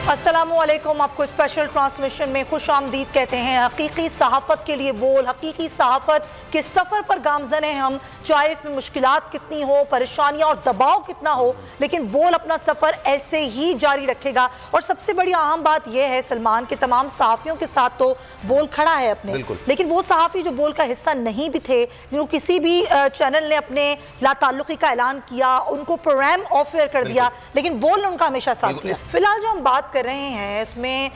अस्सलामुअलैकुम, आपको special transmission में खुश आमदीद कहते हैं। हकीकी सहाफ़त के लिए बोल, हकीकी सहाफ़त के सफ़र पर गामज़न हैं हम, चाहे इसमें मुश्किलात कितनी हो, परेशानियाँ और दबाव कितना हो, लेकिन बोल अपना सफ़र ऐसे ही जारी रखेगा। और सबसे बड़ी अहम बात यह है सलमान के तमाम सहाफ़ियों के साथ तो बोल खड़ा है अपने, लेकिन वो सहाफ़ी जो बोल का हिस्सा नहीं भी थे, जिनको किसी भी चैनल ने अपने लाताल्लुकी का ऐलान किया, उनको प्रोग्राम ऑफ एयर कर दिया, लेकिन बोल ने उनका हमेशा साथ दिया। फिलहाल जो हम बात कर रहे हैं इसमें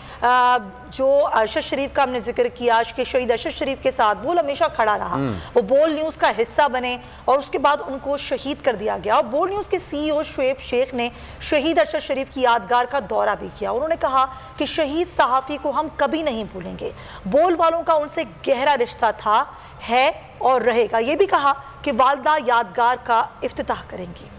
जो अरशद शरीफ का हमने जिक्र किया कि शहीद अरशद शरीफ के साथ बोल हमेशा खड़ा रहा, वो बोल न्यूज़ का हिस्सा बने और उसके बाद उनको शहीद कर दिया गया। और बोल न्यूज़ के CEO शुएब शेख ने शहीद अरशद शरीफ की यादगार का दौरा भी किया। उन्होंने कहा कि शहीद सहाफ़ी को हम कभी नहीं भूलेंगे, बोल वालों का उनसे गहरा रिश्ता था, है और रहेगा। ये भी कहा कि वालदा यादगार का इफ्तिताह करेंगी।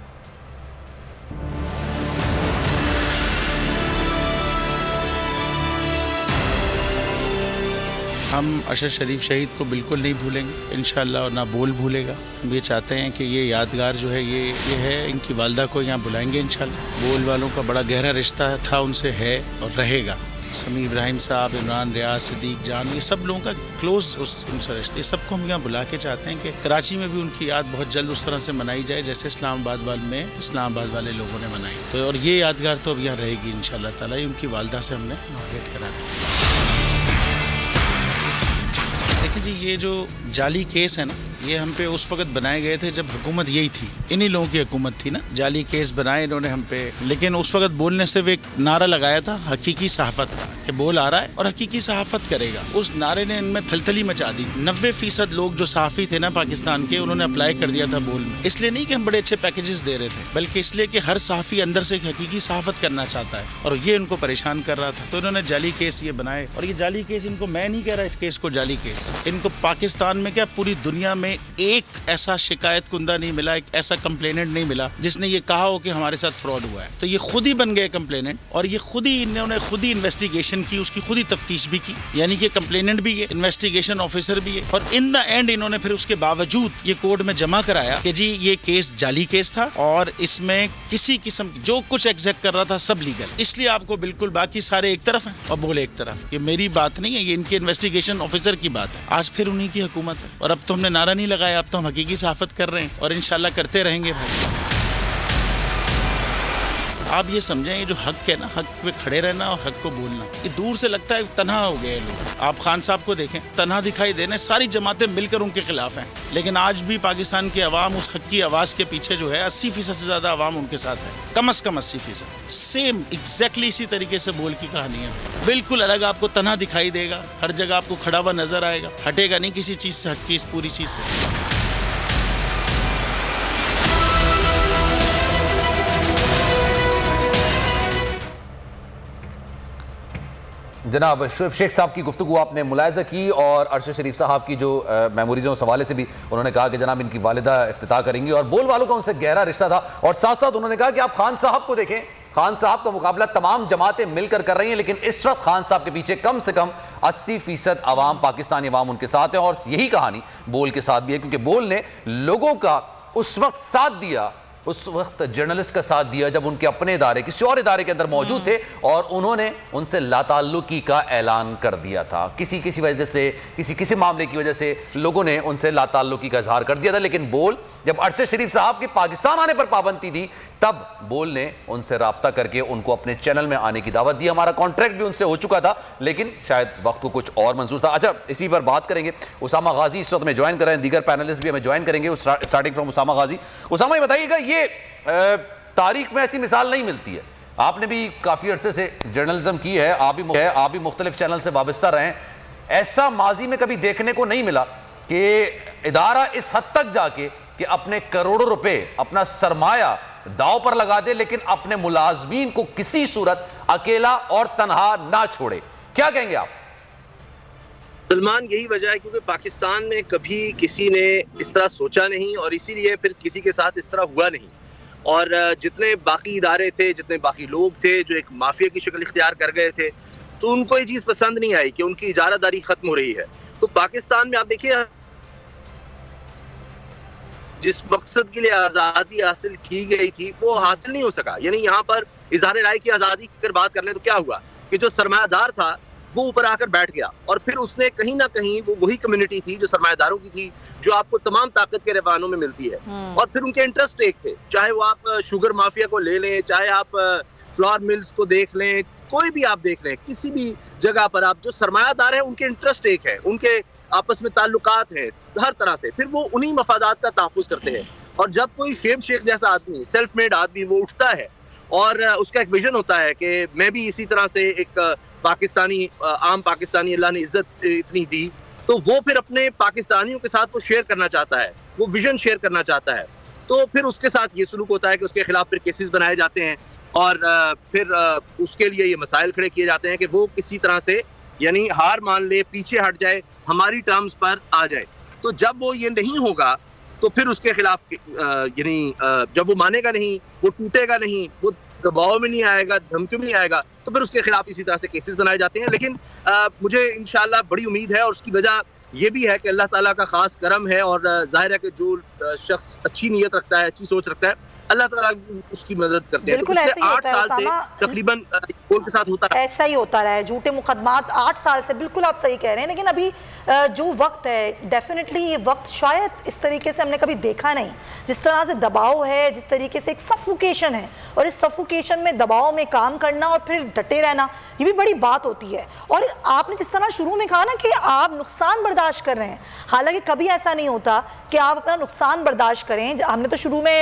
हम अरशद शरीफ शहीद को बिल्कुल नहीं भूलेंगे इंशाअल्लाह, और ना बोल भूलेगा। हम ये चाहते हैं कि ये यादगार जो है ये है, इनकी वालदा को यहाँ बुलाएंगे इंशाअल्लाह। बोल वालों का बड़ा गहरा रिश्ता था उनसे, है और रहेगा। समी इब्राहिम साहब, इमरान रियाज, सिद्दीक जान, ये सब लोगों का क्लोज उनसे रिश्ते, ये सबको हम यहाँ बुला के चाहते हैं कि कराची में भी उनकी याद बहुत जल्द उस तरह से मनाई जाए जैसे इस्लामाबाद वाले लोगों ने मनाई। तो और ये यादगार तो अब यहाँ रहेगी इंशाअल्लाह ताला। ये उनकी वालदा से हमने इनॉग्रेट करा दिया। देखिए जी, ये जो जाली केस है ना, ये हम पे उस वक्त बनाए गए थे जब हुकूमत यही थी, इन्हीं लोगों की हुकूमत थी ना। जाली केस बनाए इन्होंने हम पे, लेकिन उस वक्त बोलने से एक नारा लगाया था हकीकी सहाफ़त का, कि बोल आ रहा है और हकीकी सहाफ़त करेगा। उस नारे ने इनमें थलथली मचा दी। 90% लोग जो सहाफ़ी थे ना पाकिस्तान के, उन्होंने अप्लाई कर दिया था बोल में। इसलिए नहीं कि हम बड़े अच्छे पैकेजेस दे रहे थे, बल्कि इसलिए कि हर सहाफ़ी अंदर से हकीकी सहाफ़त करना चाहता है, और ये उनको परेशान कर रहा था। तो इन्होंने जाली केस ये बनाए, और ये जाली केस इनको, मैं नहीं कह रहा इस केस को जाली केस, इनको पाकिस्तान में क्या पूरी दुनिया में एक ऐसा शिकायत कुंदा नहीं मिला, एक ऐसा कंप्लेनेंट नहीं मिला जिसने ये कहा हो कि हमारे साथ फ्रॉड हुआ है। तो ये खुद ही बन गए कंप्लेनेंट, और ये खुद ही इन्होंने खुद ही इन्वेस्टिगेशन की, उसकी खुद ही तफ्तीश भी की, यानी कि कंप्लेनेंट भी है, इन्वेस्टिगेशन ऑफिसर भी है। और इन द एंड इन्होंने फिर उसके बावजूद ये कोर्ट में जमा कराया कि जी ये केस जाली केस था, और इसमें किसी किस्म जो कुछ एग्जैक्ट कर रहा था सब लीगल। इसलिए आपको बिल्कुल बाकी सारे एक तरफ हैं और बोले एक तरफ। ये मेरी बात नहीं है, ये इनके इन्वेस्टिगेशन ऑफिसर की बात है। आज फिर उन्हीं की हुकूमत है, और अब तो हमने नारा नहीं लगाया, अब तो हम हकीकी सहाफ़त कर रहे हैं, और इंशाल्लाह करते रहेंगे भाई। आप ये समझें, ये जो हक है ना, हक पे खड़े रहना और हक को बोलना, ये दूर से लगता है तन्हा हो गए लोग। आप खान साहब को देखें, तन्हा दिखाई देने, सारी जमातें मिलकर उनके खिलाफ हैं, लेकिन आज भी पाकिस्तान की आवाम उस हक की आवाज़ के पीछे जो है 80% से ज़्यादा आवाम उनके साथ है, कम से कम 80%। सेम एग्जैक्टली इसी तरीके से बोल की कहानी है, बिल्कुल अलग। आपको तन्हा दिखाई देगा, हर जगह आपको खड़ा हुआ नजर आएगा, हटेगा नहीं किसी चीज़ से, हक की इस पूरी चीज़ से। जनाब शुएब शेख साहब की गुफ्तगू आपने मुलायजा की, और अरशद शरीफ साहब की जो मेमोरीज उस हवाले से भी उन्होंने कहा कि जनाब इनकी वालिदा इफ्तिताह करेंगी, और बोल वालों का उनसे गहरा रिश्ता था। और साथ साथ उन्होंने कहा कि आप खान साहब को देखें, खान साहब का मुकाबला तमाम जमातें मिलकर कर रही हैं, लेकिन इस वक्त खान साहब के पीछे कम से कम 80% अवाम, पाकिस्तानी अवाम उनके साथ है। और यही कहानी बोल के साथ भी है, क्योंकि बोल ने लोगों का उस वक्त साथ दिया, उस वक्त जर्नलिस्ट का साथ दिया जब उनके अपने इदारे किसी और इदारे के अंदर मौजूद थे, और उन्होंने उनसे लाताल्लुकी का ऐलान कर दिया था। किसी वजह से, किसी मामले की वजह से लोगों ने उनसे लाताल्लुकी का इजहार कर दिया था। लेकिन बोल, जब अरशद शरीफ साहब के पाकिस्तान आने पर पाबंदी थी, तब बोल ने उनसे राब्ता करके उनको अपने चैनल में आने की दावत दी। हमारा कॉन्ट्रैक्ट भी उनसे हो चुका था, लेकिन शायद वक्त को कुछ और मंजूर था। अच्छा, इसी पर बात करेंगे। उसामा गाजी इस वक्त में ज्वाइन कर रहे हैं, दीगर पैनलिस्ट भी हमें ज्वाइन करेंगे। स्टार्टिंग फ्रॉम उसामा गाजी। उसामा, ये बताइएगा, ये तारीख में ऐसी मिसाल नहीं मिलती है। आपने भी काफी अरसे से जर्नलिज्म की है, आप भी मुख्तलिफ चैनल से वाबस्ता रहे हैं। ऐसा माजी में कभी देखने को नहीं मिला कि इदारा इस हद तक जाके कि अपने करोड़ों रुपए, अपना सरमाया दाव पर लगा दे, लेकिन अपने मुलाजमीन को किसी सूरत अकेला और तनहा ना छोड़े। क्या कहेंगे आप? सलमान, यही वजह है क्योंकि पाकिस्तान में कभी किसी ने इस तरह सोचा नहीं, और इसीलिए फिर किसी के साथ इस तरह हुआ नहीं। और जितने बाकी इदारे थे, जितने बाकी लोग थे जो एक माफिया की शक्ल इख्तियार कर गए थे, तो उनको ये चीज़ पसंद नहीं आई कि उनकी इजारादारी खत्म हो रही है। तो पाकिस्तान में आप देखिए, जिस मकसद के लिए आज़ादी हासिल की गई थी वो हासिल नहीं हो सका। यानी यहाँ पर इज़हार राय की आज़ादी की अगर बात कर लें तो क्या हुआ कि जो सरमायादार था वो ऊपर आकर बैठ गया और फिर उसने कहीं ना कहीं वो वही कम्युनिटी थी जो सरमायादारों की थी, जो आपको तमाम ताकत के रवानों में मिलती है, और फिर उनके इंटरेस्ट एक थे, चाहे वो आप शुगर माफिया को ले लें, चाहे आप फ्लावर मिल्स को देख लें, कोई भी आप देख लें, किसी भी जगह पर आप जो सरमायादार है उनके इंटरेस्ट एक है, उनके आपस में ताल्लुकात हैं हर तरह से, फिर वो उन्हीं मफादात का तहफ़्फ़ुज़ करते हैं। और जब कोई शेब शेख जैसा आदमी, सेल्फ मेड आदमी वो उठता है और उसका एक विजन होता है कि मैं भी इसी तरह से एक पाकिस्तानी, आम पाकिस्तानी अल्लाह ने इज्जत इतनी दी, तो वो फिर अपने पाकिस्तानियों के साथ वो शेयर करना चाहता है, वो विजन शेयर करना चाहता है, तो फिर उसके साथ ये सलूक होता है कि उसके खिलाफ फिर केसेस बनाए जाते हैं और फिर उसके लिए ये मसाइल खड़े किए जाते हैं कि वो किसी तरह से यानी हार मान ले, पीछे हट जाए, हमारी टर्म्स पर आ जाए। तो जब वो ये नहीं होगा तो फिर उसके खिलाफ यानी जब वो मानेगा नहीं, वो टूटेगा नहीं, वो दबाव में नहीं आएगा, धमकी में नहीं आएगा, तो फिर उसके खिलाफ इसी तरह से केसेस बनाए जाते हैं। लेकिन मुझे इंशाल्लाह बड़ी उम्मीद है और उसकी वजह ये भी है कि अल्लाह ताला का खास करम है और जाहिर है कि जो शख्स अच्छी नीयत रखता है, अच्छी सोच रखता है, अल्लाह ताला उसकी मदद करते हैं। बिल्कुल ऐसे ही 8 साल से तकरीबन बोल के साथ होता है, ऐसा ही होता रहा है, झूठे मुकदमात 8 साल से, बिल्कुल आप सही कह रहे हैं। लेकिन अभी जो वक्त है, डेफिनेटली ये वक्त शायद इस तरीके से हमने कभी देखा नहीं, जिस तरह से दबाव है, जिस तरीके से एक सफोकेशन है, और इस सफोकेशन में दबाव में काम करना और फिर डटे रहना, ये भी बड़ी बात होती है। और आपने जिस तरह शुरू में कहा ना कि आप नुकसान बर्दाश्त कर रहे हैं, हालांकि कभी ऐसा नहीं होता कि आप अपना नुकसान बर्दाश्त करें। हमने तो शुरू में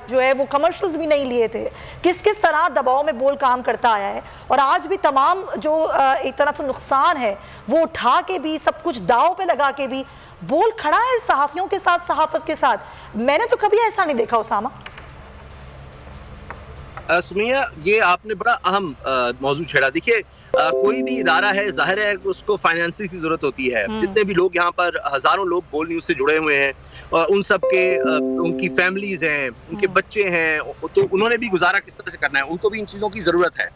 जो है वो कमर्शियल्स भी नहीं लिए थे, किस किस तरह दबाव में बोल काम करता आया है, और आज भी तमाम जो एक तरह से नुकसान है वो उठा के भी, सब कुछ दाव पे लगा के भी बोल खड़ा है सहाफियों के साथ, सहाफत के साथ। मैंने तो कभी ऐसा नहीं देखा उसामा। सुमिया, ये आपने बड़ा अहम मौजू छेड़ा। देखिए कोई भी इदारा है, जाहिर है उसको फाइनेंसिंग की जरूरत होती है। जितने भी लोग यहाँ पर, हजारों लोग बोल न्यूज से जुड़े हुए हैं, उन सब के उनकी फैमिलीज हैं, उनके बच्चे हैं, तो उन्होंने भी गुजारा किस तरह से करना है, उनको भी इन चीजों की जरूरत है।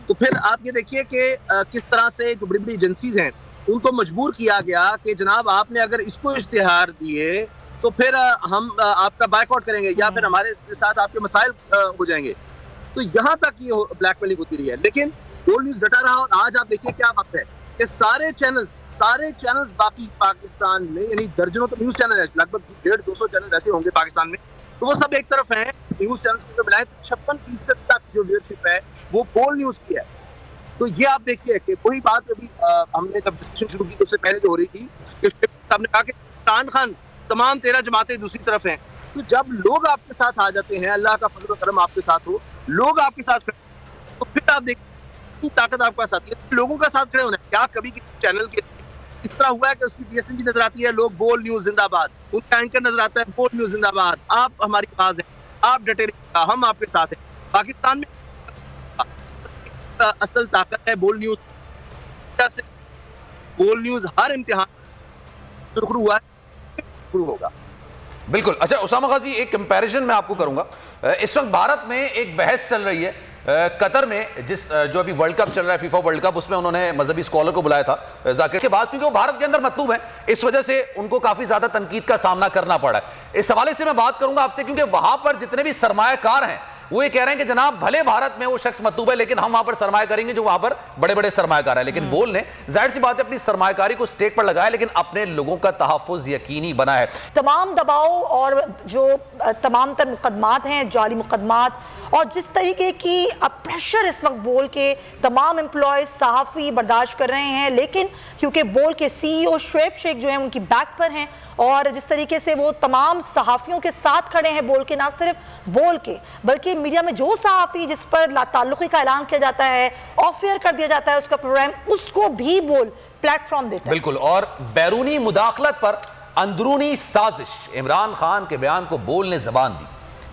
तो फिर आप ये देखिए कि किस तरह से जो बड़ी बड़ी एजेंसीज हैं उनको मजबूर किया गया कि जनाब आपने अगर इसको इश्तिहार दिए तो फिर हम आपका बायकॉट करेंगे या फिर हमारे साथ आपके मसाइल हो जाएंगे। तो यहाँ तक ये ब्लैकमेलिंग होती रही है। लेकिन बोल न्यूज डटा रहा, और आज आप देखिए क्या वक्त है कि सारे चैनल्स बाकी पाकिस्तान में, यानी दर्जनों तो न्यूज चैनल है, लगभग 150-200 चैनल ऐसे होंगे पाकिस्तान में, तो वो सब एक तरफ हैं न्यूज चैनल्स को मिलाएं तो 56% तक जो व्यूअरशिप है वो बोल न्यूज की है। तो ये आप देखिए कि वही बात अभी हमने जब डिस्कशन शुरू की तो उससे पहले जो हो रही थी कि साहब ने कहा कि इमरान खान तमाम 13 जमातें दूसरी तरफ हैं। तो जब लोग आपके साथ आ जाते हैं, अल्लाह का फजल व करम आपके साथ हो, लोग आपके साथ, तो फिर आप देखिए ताकत आपके पास आती है। लोगों का साथ खड़े होना है। क्या कभी किसी चैनल के इस तरह हुआ है कि उसकी DSNG नजर आती है, लोग बोल न्यूज जिंदाबाद, उनका एंकर नजर आता है बोल न्यूज जिंदाबाद, आप हमारी आवाज है, आप डटे रहिएगा, हम आपके साथ हैं। पाकिस्तान में असल ताकत है बोल न्यूज। बोल न्यूज हर इम्तिहान शुरू हुआ है, शुरू होगा। बिल्कुल। अच्छा उसामा गाजी, एक कंपैरिजन मैं आपको करूंगा। इस वक्त भारत में एक बहस चल रही है कतर में, जो अभी वर्ल्ड कप चल रहा है, फीफा वर्ल्ड कप, उसमें उन्होंने मजहबी स्कॉलर को बुलाया था जाकिर के बाद, क्योंकि वो भारत के अंदर मतलूब है, इस वजह से उनको काफी ज्यादा तनकीद का सामना करना पड़ा है। इस हवाले से मैं बात करूंगा आपसे, क्योंकि वहां पर जितने भी सरमायाकार हैं वो ये कह रहे हैं कि जनाब भले भारत में वो शख्स मतलूब है, लेकिन हम वहां पर सरमाया करेंगे जो वहां पर बड़े बड़े सरमायाकार हैं। लेकिन बोल ने जाहिर सी बात है अपनी सरमायाकारी को स्टेक पर लगाया, लेकिन अपने लोगों का तहफ्फुज यकीनी बना है। तमाम दबाव और जो तमाम तर मुकदमात हैं, जाली मुकदमात, और जिस तरीके की प्रेशर इस वक्त बोल के तमाम एम्प्लॉयज, सहाफ़ी बर्दाश्त कर रहे हैं, लेकिन क्योंकि बोल के CEO शुएब शेख जो है उनकी बैक पर हैं, और जिस तरीके से वो तमाम सहाफ़ियों के साथ खड़े हैं, बोल के, ना सिर्फ बोल के बल्कि मीडिया में जो सहाफ़ी जिस पर लाताल्लुक़ी का ऐलान किया जाता है, ऑफ एयर कर दिया जाता है उसका प्रोग्राम, उसको भी बोल प्लेटफॉर्म देता है। बिल्कुल। और बैरूनी मुदाखलत पर अंदरूनी साजिश, इमरान खान के बयान को बोल ने जबान दी।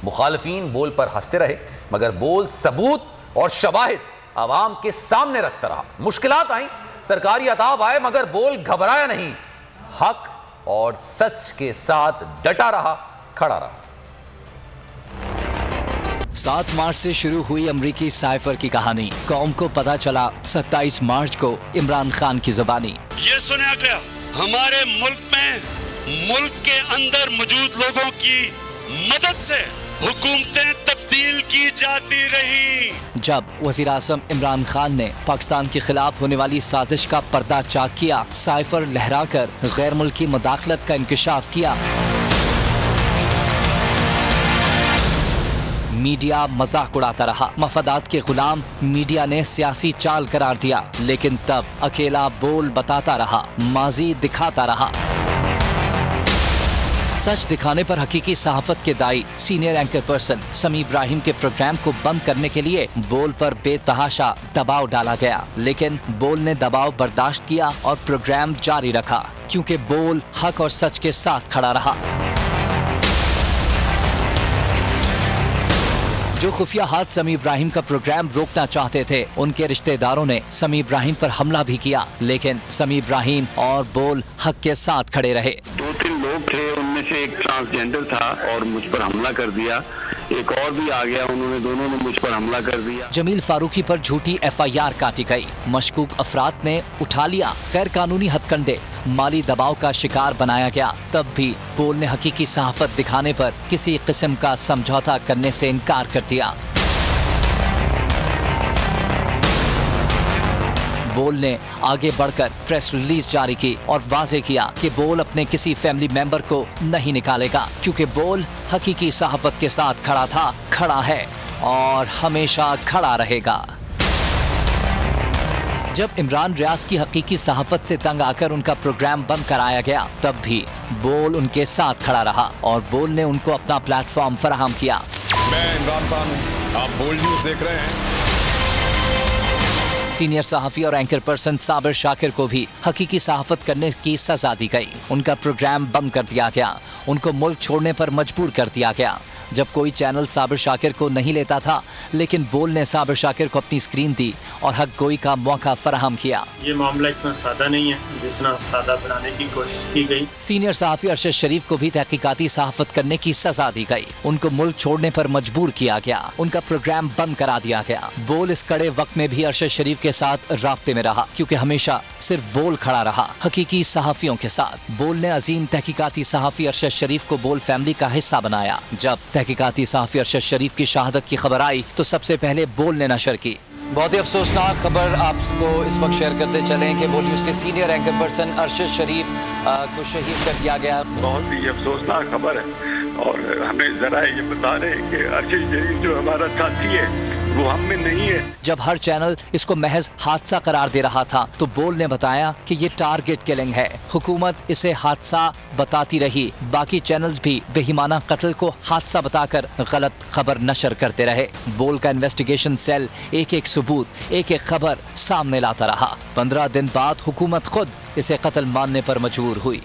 मुखालिफिन बोल पर हंसते रहे, मगर बोल सबूत और शवाहिद आवाम के सामने रखता रहा। मुश्किलात आई, सरकारी अताब आए, मगर बोल घबराया नहीं, हक और सच के साथ डटा रहा, खड़ा रहा। 7 मार्च से शुरू हुई अमरीकी साइफर की कहानी, कौम को पता चला 27 मार्च को इमरान खान की ज़बानी। ये सुना गया हमारे मुल्क में, मुल्क के अंदर मौजूद लोगों की मदद से हुकूमतें तब्दील की जाती रही। जब वज़ीर-ए-आज़म इमरान खान ने पाकिस्तान के खिलाफ होने वाली साजिश का पर्दा चाक किया, साइफर लहराकर गैर मुल्की मुदाखलत का इंकशाफ किया, मीडिया मजाक उड़ाता रहा। मफादात के गुलाम मीडिया ने सियासी चाल करार दिया, लेकिन तब अकेला बोल बताता रहा, माजी दिखाता रहा। सच दिखाने पर हकीकी सहाफत के दाई सीनियर एंकर पर्सन समी इब्राहिम के प्रोग्राम को बंद करने के लिए बोल पर बेतहाशा दबाव डाला गया, लेकिन बोल ने दबाव बर्दाश्त किया और प्रोग्राम जारी रखा, क्योंकि बोल हक और सच के साथ खड़ा रहा। जो खुफिया हाथ समी इब्राहिम का प्रोग्राम रोकना चाहते थे, उनके रिश्तेदारों ने समी इब्राहिम पर हमला भी किया, लेकिन समी इब्राहिम और बोल हक के साथ खड़े रहे। 2-3 लोग थे, उनमें से एक ट्रांसजेंडर था और मुझ पर हमला कर दिया। एक और भी आ गया, दोनों ने मुझ पर हमला कर दिया। जमील फारूकी पर झूठी FIR काटी गई। मशकूक अफराद ने उठा लिया गैर कानूनी हथकंडे, माली दबाव का शिकार बनाया गया। तब भी बोल ने हकीकी सहाफत दिखाने पर किसी किस्म का समझौता करने से इनकार कर दिया। बोल ने आगे बढ़कर प्रेस रिलीज जारी की और वाजे किया कि बोल अपने किसी फैमिली मेंबर को नहीं निकालेगा, क्योंकि बोल हकीकी सहाफत के साथ खड़ा था, खड़ा है और हमेशा खड़ा रहेगा। जब इमरान रियाज की हकीकी सहाफत से तंग आकर उनका प्रोग्राम बंद कराया गया, तब भी बोल उनके साथ खड़ा रहा और बोल ने उनको अपना प्लेटफॉर्म फराहम किया। मैं इमरान खान हूं, आप बोल्ड न्यूज़ देख रहे हैं। सीनियर सहाफ़ी और एंकर पर्सन साबिर शाकिर को भी हकीकी सहाफत करने की सजा दी गई। उनका प्रोग्राम बंद कर दिया गया, उनको मुल्क छोड़ने पर मजबूर कर दिया गया। जब कोई चैनल साबिर शाकिर को नहीं लेता था, लेकिन बोल ने साबिर शाकिर को अपनी स्क्रीन दी और हक गोई का मौका फराहम किया। ये मामला इतना सादा नहीं है जितना सादा बनाने की कोशिश की गई। सीनियर सहाफ़ी अरशद शरीफ को भी तहकीकाती सहाफत करने की सजा दी गई। उनको मुल्क छोड़ने पर मजबूर किया गया, उनका प्रोग्राम बंद करा दिया गया। बोल इस कड़े वक्त में भी अरशद शरीफ के साथ राब्ते में रहा, क्योंकि हमेशा सिर्फ बोल खड़ा रहा हकीकी सहाफ़ियों के साथ। बोल ने अजीम तहकीकाती सहाफ़ी अरशद शरीफ को बोल फैमिली का हिस्सा बनाया। जब तहकीकाती सहाफ़ी अरशद शरीफ की शहादत की खबर आई तो सबसे पहले बोल ने नशर की। बहुत ही अफसोसनाक खबर आपको इस वक्त शेयर करते चलें कि बोल न्यूज़ के सीनियर एंकर पर्सन अरशद शरीफ को शहीद कर दिया गया। बहुत ही अफसोसनाक खबर है और हमें जरा ये बता रहे हैं कि अरशद शरीफ जो हमारा साथी है वो हम में नहीं है। जब हर चैनल इसको महज हादसा करार दे रहा था, तो बोल ने बताया कि ये टारगेट किलिंग है। हुकूमत इसे हादसा बताती रही, बाकी चैनल्स भी बेईमाना कत्ल को हादसा बताकर गलत खबर नशर करते रहे। बोल का इन्वेस्टिगेशन सेल एक एक सबूत, एक एक खबर सामने लाता रहा। 15 दिन बाद हुकूमत खुद इसे कत्ल मानने पर मजबूर हुई।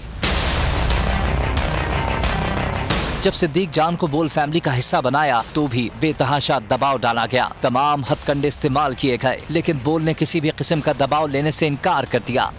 जब सिद्दीक जान को बोल फैमिली का हिस्सा बनाया तो भी बेतहाशा दबाव डाला गया, तमाम हथकंडे इस्तेमाल किए गए, लेकिन बोल ने किसी भी किस्म का दबाव लेने से इनकार कर दिया।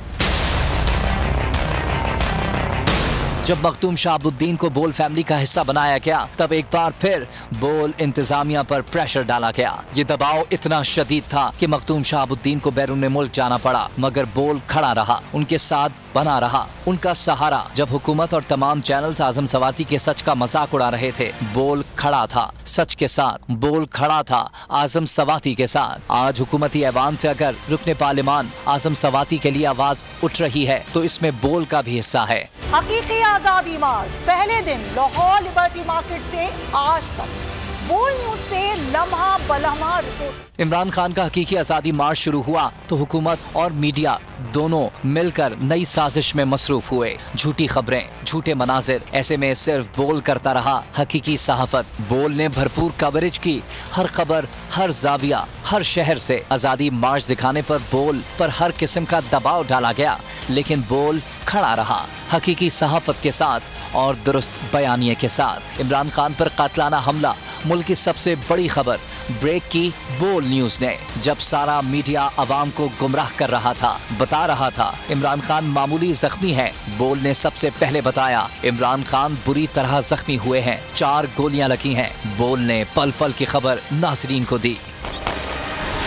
जब मखदूम शहाबुद्दीन को बोल फैमिली का हिस्सा बनाया गया, तब एक बार फिर बोल इंतजामिया पर प्रेशर डाला गया। ये दबाव इतना शदीद था कि मखदूम शहाबुद्दीन को बैरून मुल्क जाना पड़ा, मगर बोल खड़ा रहा, उनके साथ बना रहा, उनका सहारा। जब हुकूमत और तमाम चैनल्स आजम सवाती के सच का मजाक उड़ा रहे थे, बोल खड़ा था सच के साथ, बोल खड़ा था आजम सवाती के साथ। आज हुकूमती ऐवान से अगर रुकने पार्लिमान आजम सवाती के लिए आवाज उठ रही है, तो इसमें बोल का भी हिस्सा है। हकीकी आजादी मार्च पहले दिन लाहौर लिबर्टी मार्केट से आज तक। बोल न्यूज़ से लम्हा बलम्हा रिपोर्ट। इमरान खान का हकीकी आज़ादी मार्च शुरू हुआ तो हुकूमत और मीडिया दोनों मिलकर नई साजिश में मसरूफ हुए। झूठी खबरें, झूठे मनाजिर, ऐसे में सिर्फ बोल करता रहा हकीकी सहाफत। बोल ने भरपूर कवरेज की, हर खबर, हर जाविया, हर शहर से आज़ादी मार्च दिखाने पर बोल पर हर किस्म का दबाव डाला गया, लेकिन बोल खड़ा रहा हकीकी सहाफत के साथ और दुरुस्त बयानिए के साथ। इमरान खान पर कातलाना हमला, मुल्क की सबसे बड़ी खबर ब्रेक की बोल न्यूज़ ने। जब सारा मीडिया आवाम को गुमराह कर रहा था, बता रहा था इमरान खान मामूली जख्मी है, बोल ने सबसे पहले बताया इमरान खान बुरी तरह जख्मी हुए हैं, 4 गोलियां लगी हैं। बोल ने पल पल की खबर नाजरीन को दी।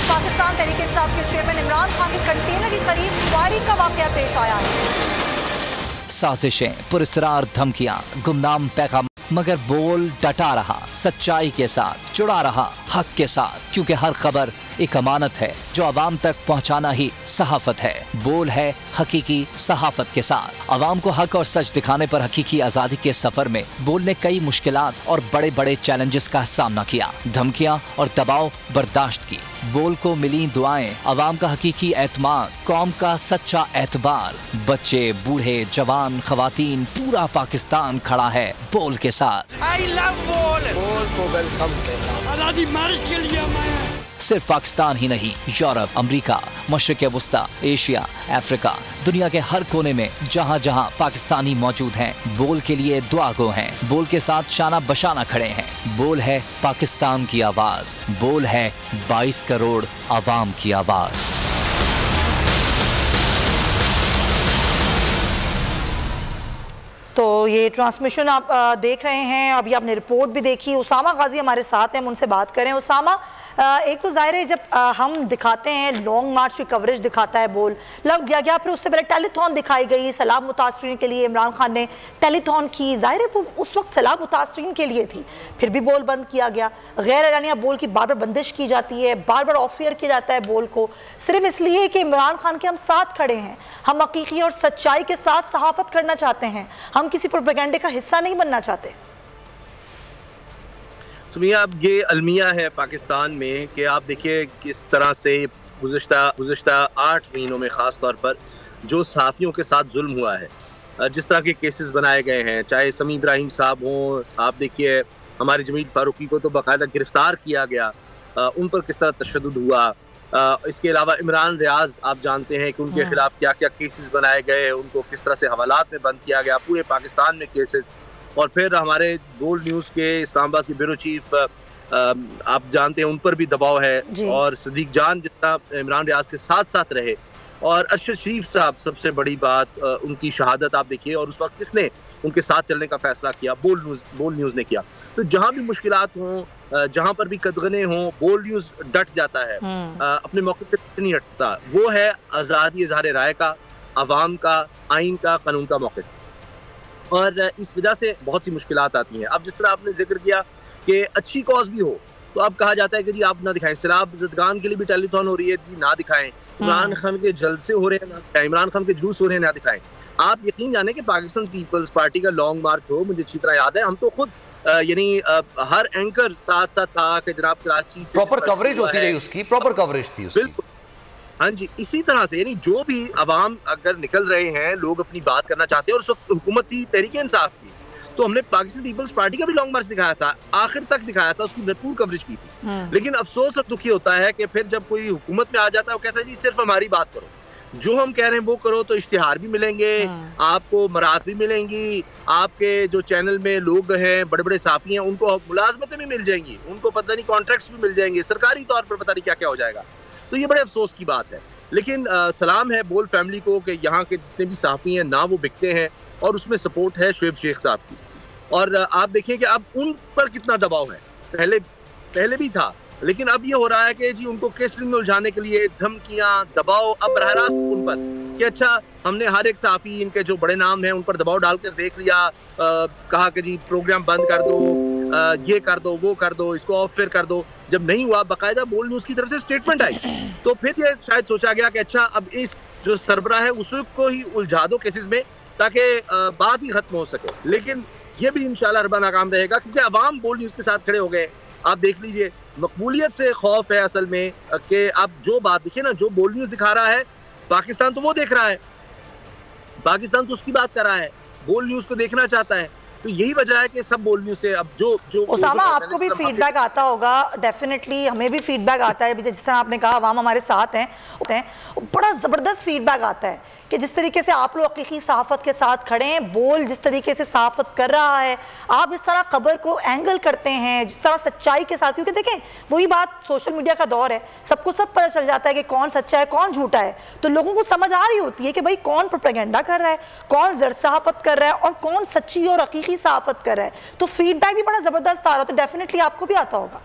पाकिस्तान तहरीक इंसाफ के चेयरमैन इमरान खान के कंटेनर के करीब फायरिंग का वाकया पेश आया है। साजिशें, पुरस्रार धमकियां, गुमनाम पैगाम मगर बोल डटा रहा, सच्चाई के साथ जुड़ा रहा, हक के साथ, क्योंकि हर खबर एक अमानत है जो अवाम तक पहुंचाना ही सहाफत है। बोल है हकीकी सहाफत के साथ। अवाम को हक और सच दिखाने पर हकीकी आजादी के सफर में बोल ने कई मुश्किलात और बड़े बड़े चैलेंजेस का सामना किया, धमकियां और दबाव बर्दाश्त की। बोल को मिली दुआएं, अवाम का हकीकी एतमाद, कौम का सच्चा एतबार। बच्चे, बूढ़े, जवान, खवातीन, पूरा पाकिस्तान खड़ा है बोल के साथ। आई लव बोल। बोल को वेलकम कहना। आजादी मार्च के लिए मैं सिर्फ पाकिस्तान ही नहीं, यूरोप, अमेरिका, मशरिक़ वस्ता, एशिया, अफ्रीका, दुनिया के हर कोने में जहां जहां पाकिस्तानी मौजूद हैं, बोल के लिए दुआ गो हैं। बोल के साथ शाना बशाना खड़े हैं। बोल है पाकिस्तान की आवाज, बोल है 22 करोड़ आवाम की आवाज। तो ये ट्रांसमिशन आप देख रहे हैं, अभी आपने रिपोर्ट भी देखी। उसामा गाजी हमारे साथ हैं, हम उनसे बात करें। उसामा, एक तो जाहिर है जब हम दिखाते हैं लॉन्ग मार्च की कवरेज दिखाता है बोल, लग गया फिर उससे पहले टेलीथॉन दिखाई गई सैलाब मुतासरीन के लिए। इमरान खान ने टेलीथॉन की, जाहिर है वो उस वक्त सैलाब मुतासरीन के लिए थी, फिर भी बोल बंद किया गया। गैर एलानिया बोल की बार बार बंदिश की जाती है, बार बार ऑफ एयर किया जाता है बोल को, सिर्फ इसलिए कि इमरान खान के हम साथ खड़े हैं, हम हकीकी और सच्चाई के साथ सहाफत करना चाहते हैं, हम किसी प्रोपेगेंडे का हिस्सा नहीं बनना चाहते। तो भैया अब ये अलमिया है पाकिस्तान में कि आप देखिए किस तरह से गुज़िश्ता 8 महीनों में ख़ास तौर पर जो सहाफ़ियों के साथ जुल्म हुआ है, जिस तरह के केसेस बनाए गए हैं, चाहे समी इब्राहिम साहब हों, आप देखिए हमारे जमील फारूकी को तो बाकायदा गिरफ्तार किया गया, उन पर किस तरह तशद्दुद हुआ। इसके अलावा इमरान रियाज, आप जानते हैं कि उनके खिलाफ क्या क्या केसेस बनाए गए, उनको किस तरह से हवालात में बंद किया गया, पूरे पाकिस्तान में केसेस। और फिर हमारे गोल्ड न्यूज़ के इस्लामाबाद के ब्यूरो चीफ आप जानते हैं उन पर भी दबाव है, और सदीक जान जितना इमरान रियाज के साथ साथ रहे, और अरशद शरीफ साहब, सबसे बड़ी बात उनकी शहादत आप देखिए, और उस वक्त किसने उनके साथ चलने का फैसला किया, बोल न्यूज़ ने किया। तो जहाँ भी मुश्किलात हों, जहाँ पर भी कदगने हों, बोल न्यूज़ डट जाता है, अपने मौके से नहीं हटता। वो है आज़ादी इज़हार राय का, अवाम का, आइन का, कानून का मौके। और इस वजह से बहुत सी मुश्किलात आती हैं। अब जिस तरह आपने जिक्र किया कि अच्छी कॉज भी हो, तो अब कहा जाता है कि जी आप ना दिखाएं, सैलाब ज़दगान के लिए भी टेलीथॉन हो रही है, जी ना दिखाएं, इमरान खान के जलसे हो रहे हैं ना दिखाएं, इमरान खान के जुलूस हो रहे हैं ना दिखाएं। आप यकीन जाने कि पाकिस्तान पीपल्स पार्टी का लॉन्ग मार्च हो, मुझे अच्छी तरह याद है, हम तो खुद यानी हर एंकर साथ साथ था कि जनाब कराची से प्रॉपर कवरेज होती रही, उसकी प्रॉपर कवरेज थी उसकी। बिल्कुल, हाँ जी, इसी तरह से यानी जो भी अवाम अगर निकल रहे हैं, लोग अपनी बात करना चाहते हैं, और उस वक्त हुकूमत थी तहरीक इंसाफ की, तो हमने पाकिस्तान पीपल्स पार्टी का भी लॉन्ग मार्च दिखाया था, आखिर तक दिखाया था, उसकी भरपूर कवरेज की थी। लेकिन अफसोस और दुखी होता है कि फिर जब कोई हुकूमत में आ जाता है, वो कहता है जी सिर्फ हमारी बात करो, जो हम कह रहे हैं वो करो, तो इश्तिहार भी मिलेंगे, आपको मरात भी मिलेंगी, आपके जो चैनल में लोग हैं, बड़े बड़े साफी हैं, उनको मुलाजमतें भी मिल जाएंगी, उनको पता नहीं कॉन्ट्रैक्ट्स भी मिल जाएंगे, सरकारी तौर पर पता नहीं क्या क्या हो जाएगा। तो ये बड़े अफसोस की बात है। लेकिन सलाम है बोल फैमिली को कि यहाँ के जितने भी सहाफ़ी हैं ना वो बिकते हैं, और उसमें सपोर्ट है शुएब शेख साहब की। और आप देखिए कि अब उन पर कितना दबाव है, पहले भी था, लेकिन अब ये हो रहा है कि जी उनको केस में उलझाने के लिए धमकियां, दबाव अब बराह रास्त उन पर कि अच्छा हमने हर एक सहाफ़ी, इनके जो बड़े नाम हैं उन पर दबाव डालकर देख लिया, कहा कि जी प्रोग्राम बंद कर दो, ये कर दो, वो कर दो, इसको ऑफ फेयर कर दो। जब नहीं हुआ, बाकायदा बोल न्यूज़ की तरफ से स्टेटमेंट आई, तो फिर ये शायद सोचा गया कि अच्छा अब इस जो सरबराह है उसको ही उलझा दो केसेस में, ताकि बात ही खत्म हो सके। लेकिन ये भी इंशाल्लाह रब्बा नाकाम रहेगा, क्योंकि अवाम बोल न्यूज़ के साथ खड़े हो गए। आप देख लीजिए, मकबूलियत से खौफ है असल में कि अब जो बात देखिए ना, जो बोल न्यूज़ दिखा रहा है पाकिस्तान, तो वो देख रहा है, पाकिस्तान तो उसकी बात कर रहा है, बोल न्यूज़ को देखना चाहता है। तो यही वजह है कि सब बोल न्यूज़ से अब जो उसामा, आपको भी फीडबैक आता होगा, डेफिनेटली हमें भी फीडबैक आता है, जिस तरह आपने कहा अवाम हमारे साथ हैं, बड़ा ज़बरदस्त फीडबैक आता है कि जिस तरीके से आप लोग हकीकी सहाफ़त के साथ खड़े हैं, बोल जिस तरीके से सहाफ़त कर रहा है, आप इस तरह खबर को एंगल करते हैं, जिस तरह सच्चाई के साथ, क्योंकि देखें वही बात, सोशल मीडिया का दौर है, सबको सब पता चल जाता है कि कौन सच्चा है कौन झूठा है, तो लोगों को समझ आ रही होती है कि भाई कौन प्रोपेगेंडा कर रहा है, कौन जर सहाफ़त कर रहा है, और कौन सच्ची और हकीकी सहाफ़त कर रहा है। तो फीडबैक भी बड़ा ज़बरदस्त आ रहा है, तो डेफिनेटली आपको भी आता होगा।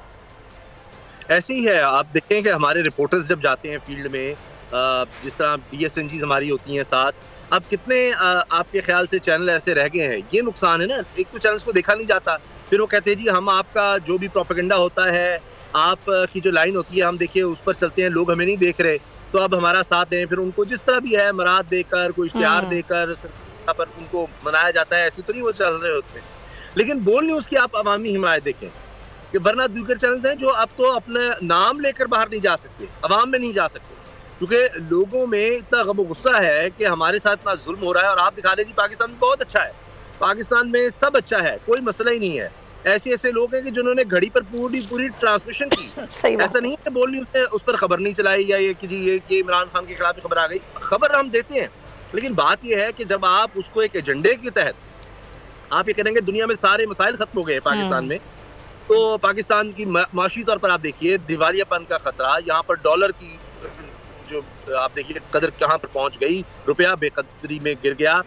ऐसे ही है, आप देखें कि हमारे रिपोर्टर्स जब जाते हैं फील्ड में, जिस तरह DSNGs हमारी होती हैं साथ, अब कितने आपके ख्याल से चैनल ऐसे रह गए हैं? ये नुकसान है ना, एक तो चैनल्स को देखा नहीं जाता, फिर वो कहते हैं जी हम आपका जो भी प्रोपेगेंडा होता है, आप की जो लाइन होती है हम देखिए उस पर चलते हैं, लोग हमें नहीं देख रहे तो अब हमारा साथ दें। फिर उनको जिस तरह भी है मराद देकर, कोई इश्तिहार देकर पर उनको मनाया जाता है, ऐसे तो नहीं वो चल रहे होते। लेकिन बोल न्यूज़ की आप अवामी हिमायत देखें कि वरना दीगर चैनल्स हैं जो अब तो अपने नाम लेकर बाहर नहीं जा सकते, अवाम में नहीं जा सकते, क्योंकि लोगों में इतना गम गुस्सा है कि हमारे साथ इतना जुल्म हो रहा है। और आप दिखा दें जी पाकिस्तान में बहुत अच्छा है, पाकिस्तान में सब अच्छा है, कोई मसला ही नहीं है। ऐसे ऐसे लोग हैं कि जिन्होंने घड़ी पर पूरी ट्रांसमिशन की। ऐसा नहीं है कि बोल न्यूज़ ने उस पर खबर नहीं चलाई या ये कि जी ये इमरान खान के खिलाफ खबर आ गई, खबर हम देते हैं। लेकिन बात यह है कि जब आप उसको एक एजेंडे के तहत आप ये करेंगे, दुनिया में सारे मसाइल खत्म हो गए पाकिस्तान में, तो पाकिस्तान की माशी तौर पर आप देखिए दिवालियापन का खतरा, यहाँ पर डॉलर की जो आप देखिए कदर कहाँ पर पहुंच गई, रुपया बेकदरी में गिर गया।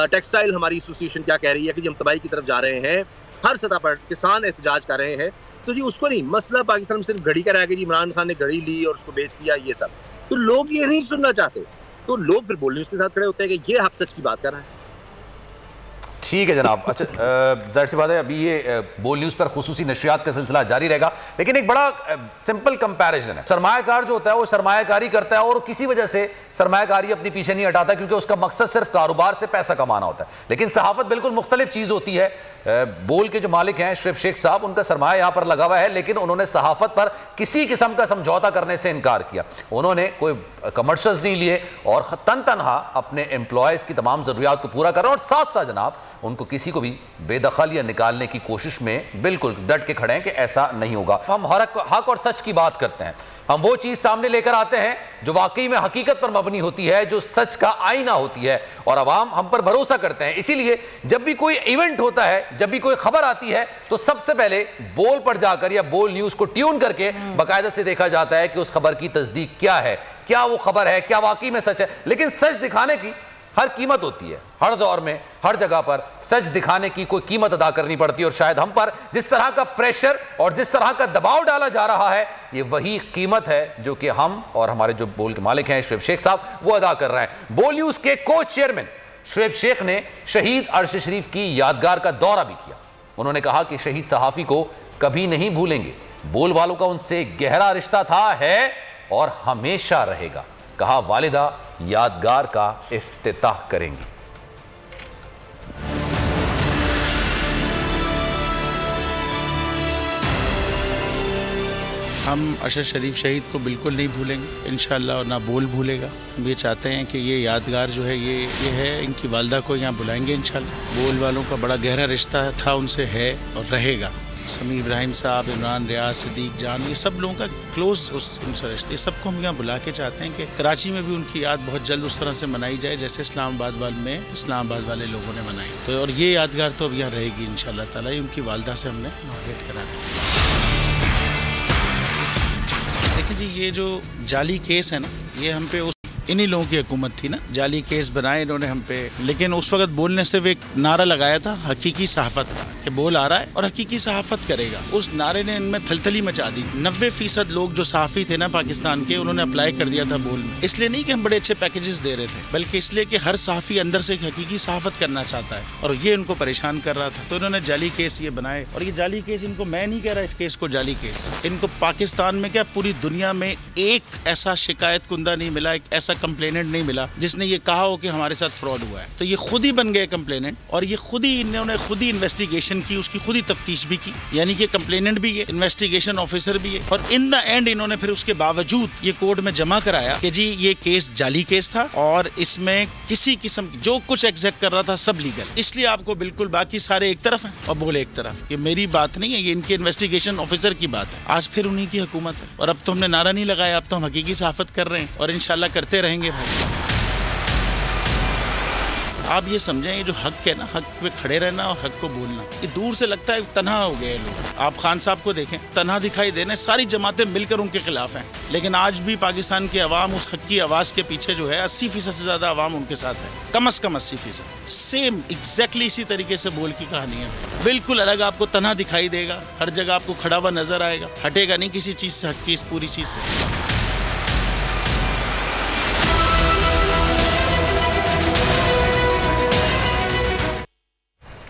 टेक्सटाइल हमारी एसोसिएशन क्या कह रही है कि जी हम तबाही की तरफ जा रहे हैं, हर सतह पर किसान एहतजाज कर रहे हैं। तो जी उसको नहीं, मसला पाकिस्तान में सिर्फ घड़ी का रह गया, जी इमरान खान ने घड़ी ली और उसको बेच दिया, ये सब तो लोग ये नहीं सुनना चाहते, तो लोग फिर बोल न्यूज़ के साथ खड़े होते हैं कि ये हक सच की बात कर रहा है। ठीक है जनाब। अच्छा, जाहिर सी बात है अभी ये बोल न्यूज़ पर खुसूसी नशरियात का सिलसिला जारी रहेगा, लेकिन एक बड़ा सिंपल कंपैरिजन है। सरमायाकार जो होता है वो सरमायाकारी करता है और किसी वजह से सरमायाकारी अपनी पीछे नहीं हटाता, क्योंकि उसका मकसद सिर्फ कारोबार से पैसा कमाना होता है। लेकिन सहाफत बिल्कुल मुख्तलिफ चीज़ होती है। बोल के जो मालिक हैं शुएब शेख साहब, उनका सरमाया यहाँ पर लगा हुआ है, लेकिन उन्होंने सहाफत पर किसी किस्म का समझौता करने से इनकार किया। उन्होंने कोई कमर्शियल्स नहीं लिए और तनहा अपने एम्प्लॉयज़ की तमाम ज़रूरियात को पूरा कर रहे हैं, और साथ साथ जनाब उनको किसी को भी बेदखल या निकालने की कोशिश में बिल्कुल डट के खड़े हैं कि ऐसा नहीं होगा। हम हक और सच की बात करते हैं, हम वो चीज सामने लेकर आते हैं जो वाकई में हकीकत पर मबनी होती है, जो सच का आईना होती है, और अवाम हम पर भरोसा करते हैं। इसीलिए जब भी कोई इवेंट होता है, जब भी कोई खबर आती है, तो सबसे पहले बोल पर जाकर या बोल न्यूज को ट्यून करके बाकायदा से देखा जाता है कि उस खबर की तस्दीक क्या है, क्या वो खबर है, क्या वाकई में सच है। लेकिन सच दिखाने की हर कीमत होती है, हर दौर में हर जगह पर सच दिखाने की कोई कीमत अदा करनी पड़ती है, और शायद हम पर जिस तरह का प्रेशर और जिस तरह का दबाव डाला जा रहा है, ये वही कीमत है जो कि हम और हमारे जो बोल के मालिक हैं शुएब शेख साहब वो अदा कर रहे हैं। बोल न्यूज के को चेयरमैन शुएब शेख ने शहीद अरशद शरीफ की यादगार का दौरा भी किया। उन्होंने कहा कि शहीद सहाफी को कभी नहीं भूलेंगे, बोल वालों का उनसे गहरा रिश्ता था, है और हमेशा रहेगा। कहा वालिदा यादगार का इफ्तिताह करेंगी। हम अरशद शरीफ शहीद को बिल्कुल नहीं भूलेंगे इंशाअल्लाह, और ना बोल भूलेगा। हम ये चाहते हैं कि ये यादगार जो है ये है, इनकी वालदा को यहाँ बुलाएंगे इंशाअल्लाह। बोल वालों का बड़ा गहरा रिश्ता था उनसे, है और रहेगा। समी इब्राहिम साहब, इमरान रियाज, सिद्दीक जान, ये सब लोगों का क्लोज उनसे रिश्ते, ये सबको हम यहाँ बुला के चाहते हैं कि कराची में भी उनकी याद बहुत जल्द उस तरह से मनाई जाए जैसे इस्लामाबाद वाले लोगों ने मनाई। तो और ये यादगार तो अब यहाँ रहेगी इंशाअल्लाह ताला। ये उनकी वालदा से हमने इनॉग्रेट करा दिया। देखिए जी, ये जो जाली केस है ना, ये हम पे इन्हीं लोगों की हुकूमत थी ना, जाली केस बनाए इन्होंने हम पे। लेकिन उस वक्त बोलने से वो एक नारा लगाया था हकीकी सहाफत का, कि बोल आ रहा है और हकीकी सहाफत करेगा। उस नारे ने इनमें थलथली मचा दी। 90% लोग जो सहाफ़ी थे ना पाकिस्तान के, उन्होंने अप्लाई कर दिया था बोल में। इसलिए नहीं कि हम बड़े अच्छे पैकेजेस दे रहे थे, बल्कि इसलिए कि हर सहाफ़ी अंदर से हकीकी सहाफत करना चाहता है, और ये उनको परेशान कर रहा था। तो इन्होंने जाली केस ये बनाए, और ये जाली केस इनको, मैं नहीं कह रहा इस केस को जाली केस, इनको पाकिस्तान में क्या पूरी दुनिया में एक ऐसा शिकायत कुंदा नहीं मिला, एक ऐसा कंप्लेनेंट नहीं मिला जिसने ये कहा हो कि हमारे साथ फ्रॉड हुआ है। तो ये खुद ही बन गए कंप्लेनेंट, और ये खुद ही इन्होंने खुद ही इन्वेस्टिगेशन की, उसकी खुद ही तफ्तीश भी की, यानी कि कंप्लेनेंट भी है, इन्वेस्टिगेशन ऑफिसर भी है। और इन द एंड इन्होंने फिर उसके बावजूद ये कोर्ट में जमा कराया कि जी ये केस जाली केस था, और इसमें किसी किस्म जो कुछ एग्जैक्ट कर रहा था सब लीगल। इसलिए आपको बिल्कुल बाकी सारे एक तरफ हैं और बोले एक तरफ। ये मेरी बात नहीं है, ये इनके इन्वेस्टिगेशन ऑफिसर की बात है। आज फिर उन्हीं की हुकूमत है, और अब तो हमने नारा नहीं लगाया, अब तो हम हकीकी सहाफत कर रहे हैं, और इंशाल्लाह करते रहेंगे भाई। आप ये समझें, ये जो हक है ना, हक पे खड़े रहना और हक को बोलना, ये दूर से लगता है तन्हा हो गए लोग। आप खान साहब को देखें, तन्हा दिखाई देने, सारी जमातें मिलकर उनके खिलाफ हैं, लेकिन आज भी पाकिस्तान की आवाम उस हक की आवाज़ के पीछे जो है 80% से ज़्यादा आवाम उनके साथ है, कम से कम 80%। सेम एग्जैक्टली इसी तरीके से बोल की कहानी है, बिल्कुल अलग आपको तन्हा दिखाई देगा, हर जगह आपको खड़ा हुआ नजर आएगा, हटेगा नहीं किसी चीज़ से, हक की इस पूरी चीज़ से।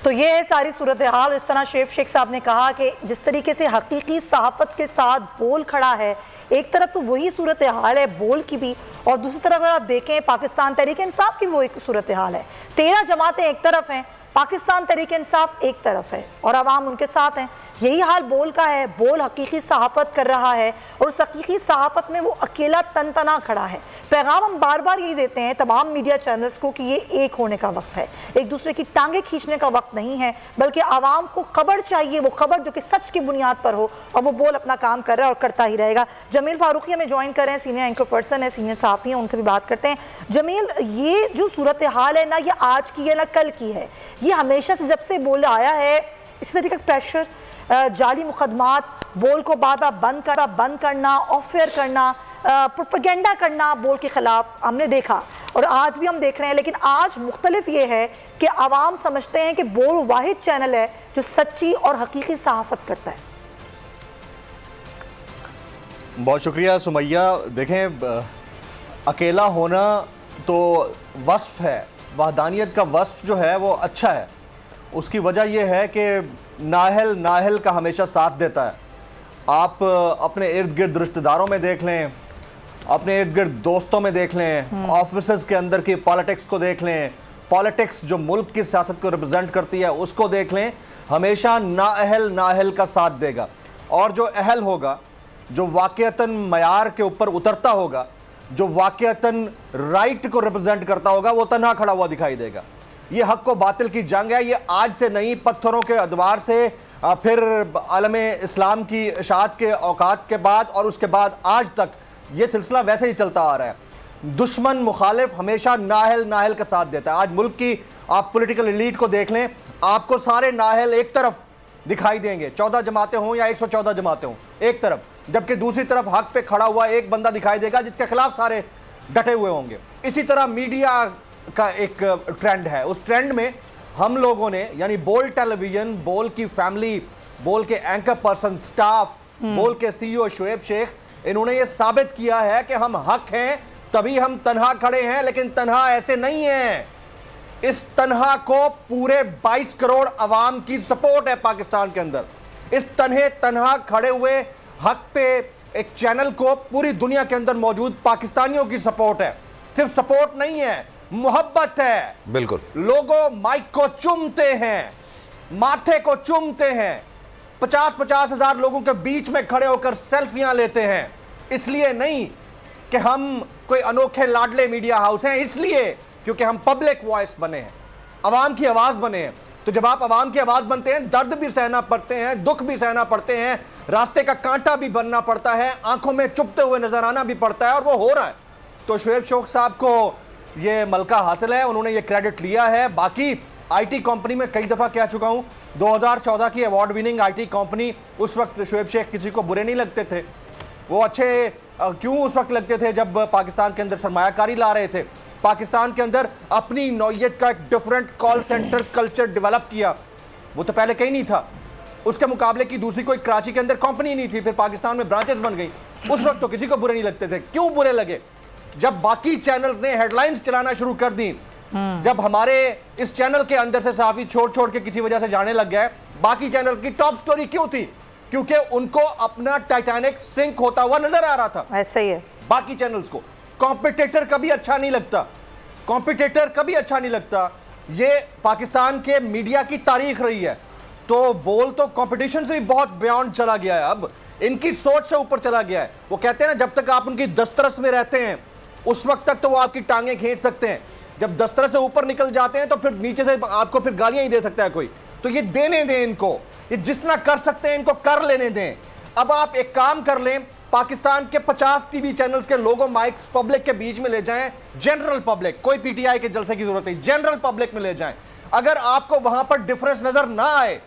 तो ये है सारी सूरत हाल। इस तरह शोएब शेख साहब ने कहा कि जिस तरीके से हकीकी सहाफत के साथ बोल खड़ा है, एक तरफ तो वही सूरत हाल है बोल की भी, और दूसरी तरफ अगर आप देखें पाकिस्तान तहरीक इंसाफ की वो एक सूरत हाल है। 13 जमातें एक तरफ हैं, पाकिस्तान तहरीक इंसाफ एक तरफ है और अवाम उनके साथ हैं। यही हाल बोल का है। बोल हकीकी सहाफत कर रहा है और उस हकीकी सहाफत में वो अकेला तन तना खड़ा है। पैगाम हम बार बार यही देते हैं तमाम मीडिया चैनल्स को कि ये एक होने का वक्त है, एक दूसरे की टांगे खींचने का वक्त नहीं है, बल्कि आवाम को खबर चाहिए, वो खबर जो कि सच की बुनियाद पर हो, और वो बोल अपना काम कर रहा है और करता ही रहेगा। जमील फारूकी हमें ज्वाइन कर रहे हैं, सीनियर एंकर पर्सन है, सीनियर सहाफ़ी हैं, उनसे भी बात करते हैं। जमील, ये जो सूरत हाल है ना, ये आज की है ना कल की है, ये हमेशा से जब से बोल आया है इसी तरीके का प्रेशर, जाली मुकदमात, बोल को बार बार बंद करना, ऑफेयर करना, प्रोपेगेंडा करना बोल के खिलाफ हमने देखा और आज भी हम देख रहे हैं। लेकिन आज मुख्तलिफ ये है कि आवाम समझते हैं कि बोल वाहिद चैनल है जो सच्ची और हकीकी सहाफत करता है। बहुत शुक्रिया सुमैया। देखें, अकेला होना तो वस्फ है, वहदानियत का वस्फ जो है वो अच्छा है। उसकी वजह यह है कि नाहल का हमेशा साथ देता है। आप अपने इर्द गिर्द रिश्तेदारों में देख लें, अपने इर्द गिर्द दोस्तों में देख लें, ऑफिस के अंदर की पॉलिटिक्स को देख लें, पॉलिटिक्स जो मुल्क की सियासत को रिप्रेजेंट करती है उसको देख लें, हमेशा नाअहल का साथ देगा। और जो अहल होगा, जो वाकईतन मयार के ऊपर उतरता होगा, जो वाकईतन राइट को रिप्रेजेंट करता होगा, वो तन्हा खड़ा हुआ दिखाई देगा। ये हक को बातिल की जंग है। ये आज से नहीं, पत्थरों के अदवार से, फिर आलमे इस्लाम की इशाअत के औकात के बाद और उसके बाद आज तक ये सिलसिला वैसे ही चलता आ रहा है। दुश्मन मुखालिफ हमेशा नाहल का साथ देता है। आज मुल्क की आप पॉलिटिकल एलीट को देख लें, आपको सारे नाहल एक तरफ दिखाई देंगे, 14 जमातें हों या 114 जमातें हों एक तरफ, जबकि दूसरी तरफ हक पे खड़ा हुआ एक बंदा दिखाई देगा जिसके खिलाफ सारे डटे हुए होंगे। इसी तरह मीडिया का एक ट्रेंड है। उस ट्रेंड में हम लोगों ने, यानी बोल टेलीविजन, बोल की फैमिली, बोल के एंकर पर्सन स्टाफ, बोल के सीईओ शोएब शेख, इन्होंने ये साबित किया है कि हम हक हैं तभी हम तन्हा खड़े हैं, लेकिन तन्हा ऐसे नहीं है। इस तन्हा को पूरे 22 करोड़ अवाम की सपोर्ट है पाकिस्तान के अंदर। इस तन्हा खड़े हुए हक पे एक चैनल को पूरी दुनिया के अंदर मौजूद पाकिस्तानियों की सपोर्ट है। सिर्फ सपोर्ट नहीं है, मोहब्बत है। बिल्कुल, लोगों माइक को चूमते हैं, माथे को चूमते हैं, 50-50 हजार लोगों के बीच में खड़े होकर सेल्फियां लेते हैं। इसलिए नहीं कि हम कोई अनोखे लाडले मीडिया हाउस हैं, इसलिए क्योंकि हम पब्लिक वॉइस बने हैं, अवाम की आवाज बने हैं। तो जब आप अवाम की आवाज बनते हैं, दर्द भी सहना पड़ते हैं, दुख भी सहना पड़ते हैं, रास्ते का कांटा भी बनना पड़ता है, आंखों में चुभते हुए नजर आना भी पड़ता है, और वो हो रहा है। तो शोएब शेख साहब को ये मलका हासिल है, उन्होंने ये क्रेडिट लिया है। बाकी आईटी कंपनी में कई दफा कह चुका हूं, 2014 की अवार्ड विनिंग आईटी कंपनी, उस वक्त शोएब शेख किसी को बुरे नहीं लगते थे। वो अच्छे क्यों उस वक्त लगते थे जब पाकिस्तान के अंदर सरमायाकारी ला रहे थे, पाकिस्तान के अंदर अपनी नौइयत का एक different call centre culture develop किया। वो तो पहले कहीं नहीं था, उसके मुकाबले की दूसरी कोई कराची के अंदर कंपनी नहीं थी, फिर पाकिस्तान में ब्रांचेस बन गई। उस वक्त तो किसी को बुरे नहीं लगते थे। क्यों बुरे लगे? जब बाकी चैनल्स ने हेडलाइंस चलाना शुरू कर दी, जब हमारे इस चैनल के अंदर से साफी छोड़ के किसी वजह से जाने लग गए, बाकी चैनल्स की टॉप स्टोरी क्यों थी? क्योंकि उनको अपना टाइटैनिक सिंक होता हुआ नजर आ रहा था। ऐसा ही है। बाकी चैनल्स को कॉम्पिटिटर कभी अच्छा नहीं लगता, कॉम्पिटिटर कभी अच्छा नहीं लगता। ये पाकिस्तान के मीडिया की तारीख रही है। तो बोल तो कंपटीशन से भी बहुत बियॉन्ड चला गया है, अब इनकी सोच से ऊपर चला गया है। वो कहते हैं ना, जब तक आप उनकी दस्तरस में रहते हैं उस वक्त तक तो वो आपकी टांगे खींच सकते हैं, जब दस्तरस से ऊपर निकल जाते हैं तो फिर नीचे से आपको फिर गालियां ही दे सकता है कोई। तो ये देने दें इनको, ये जितना कर सकते हैं इनको कर लेने दें। अब आप एक काम कर लें, पाकिस्तान के 50 टीवी चैनल्स के लोगो माइक्स पब्लिक के बीच में ले जाएं, जनरल पब्लिक, कोई पीटीआई के जलसे की जरूरत नहीं, जनरल पब्लिक में ले जाएं। अगर आपको वहां पर डिफरेंस नजर ना आए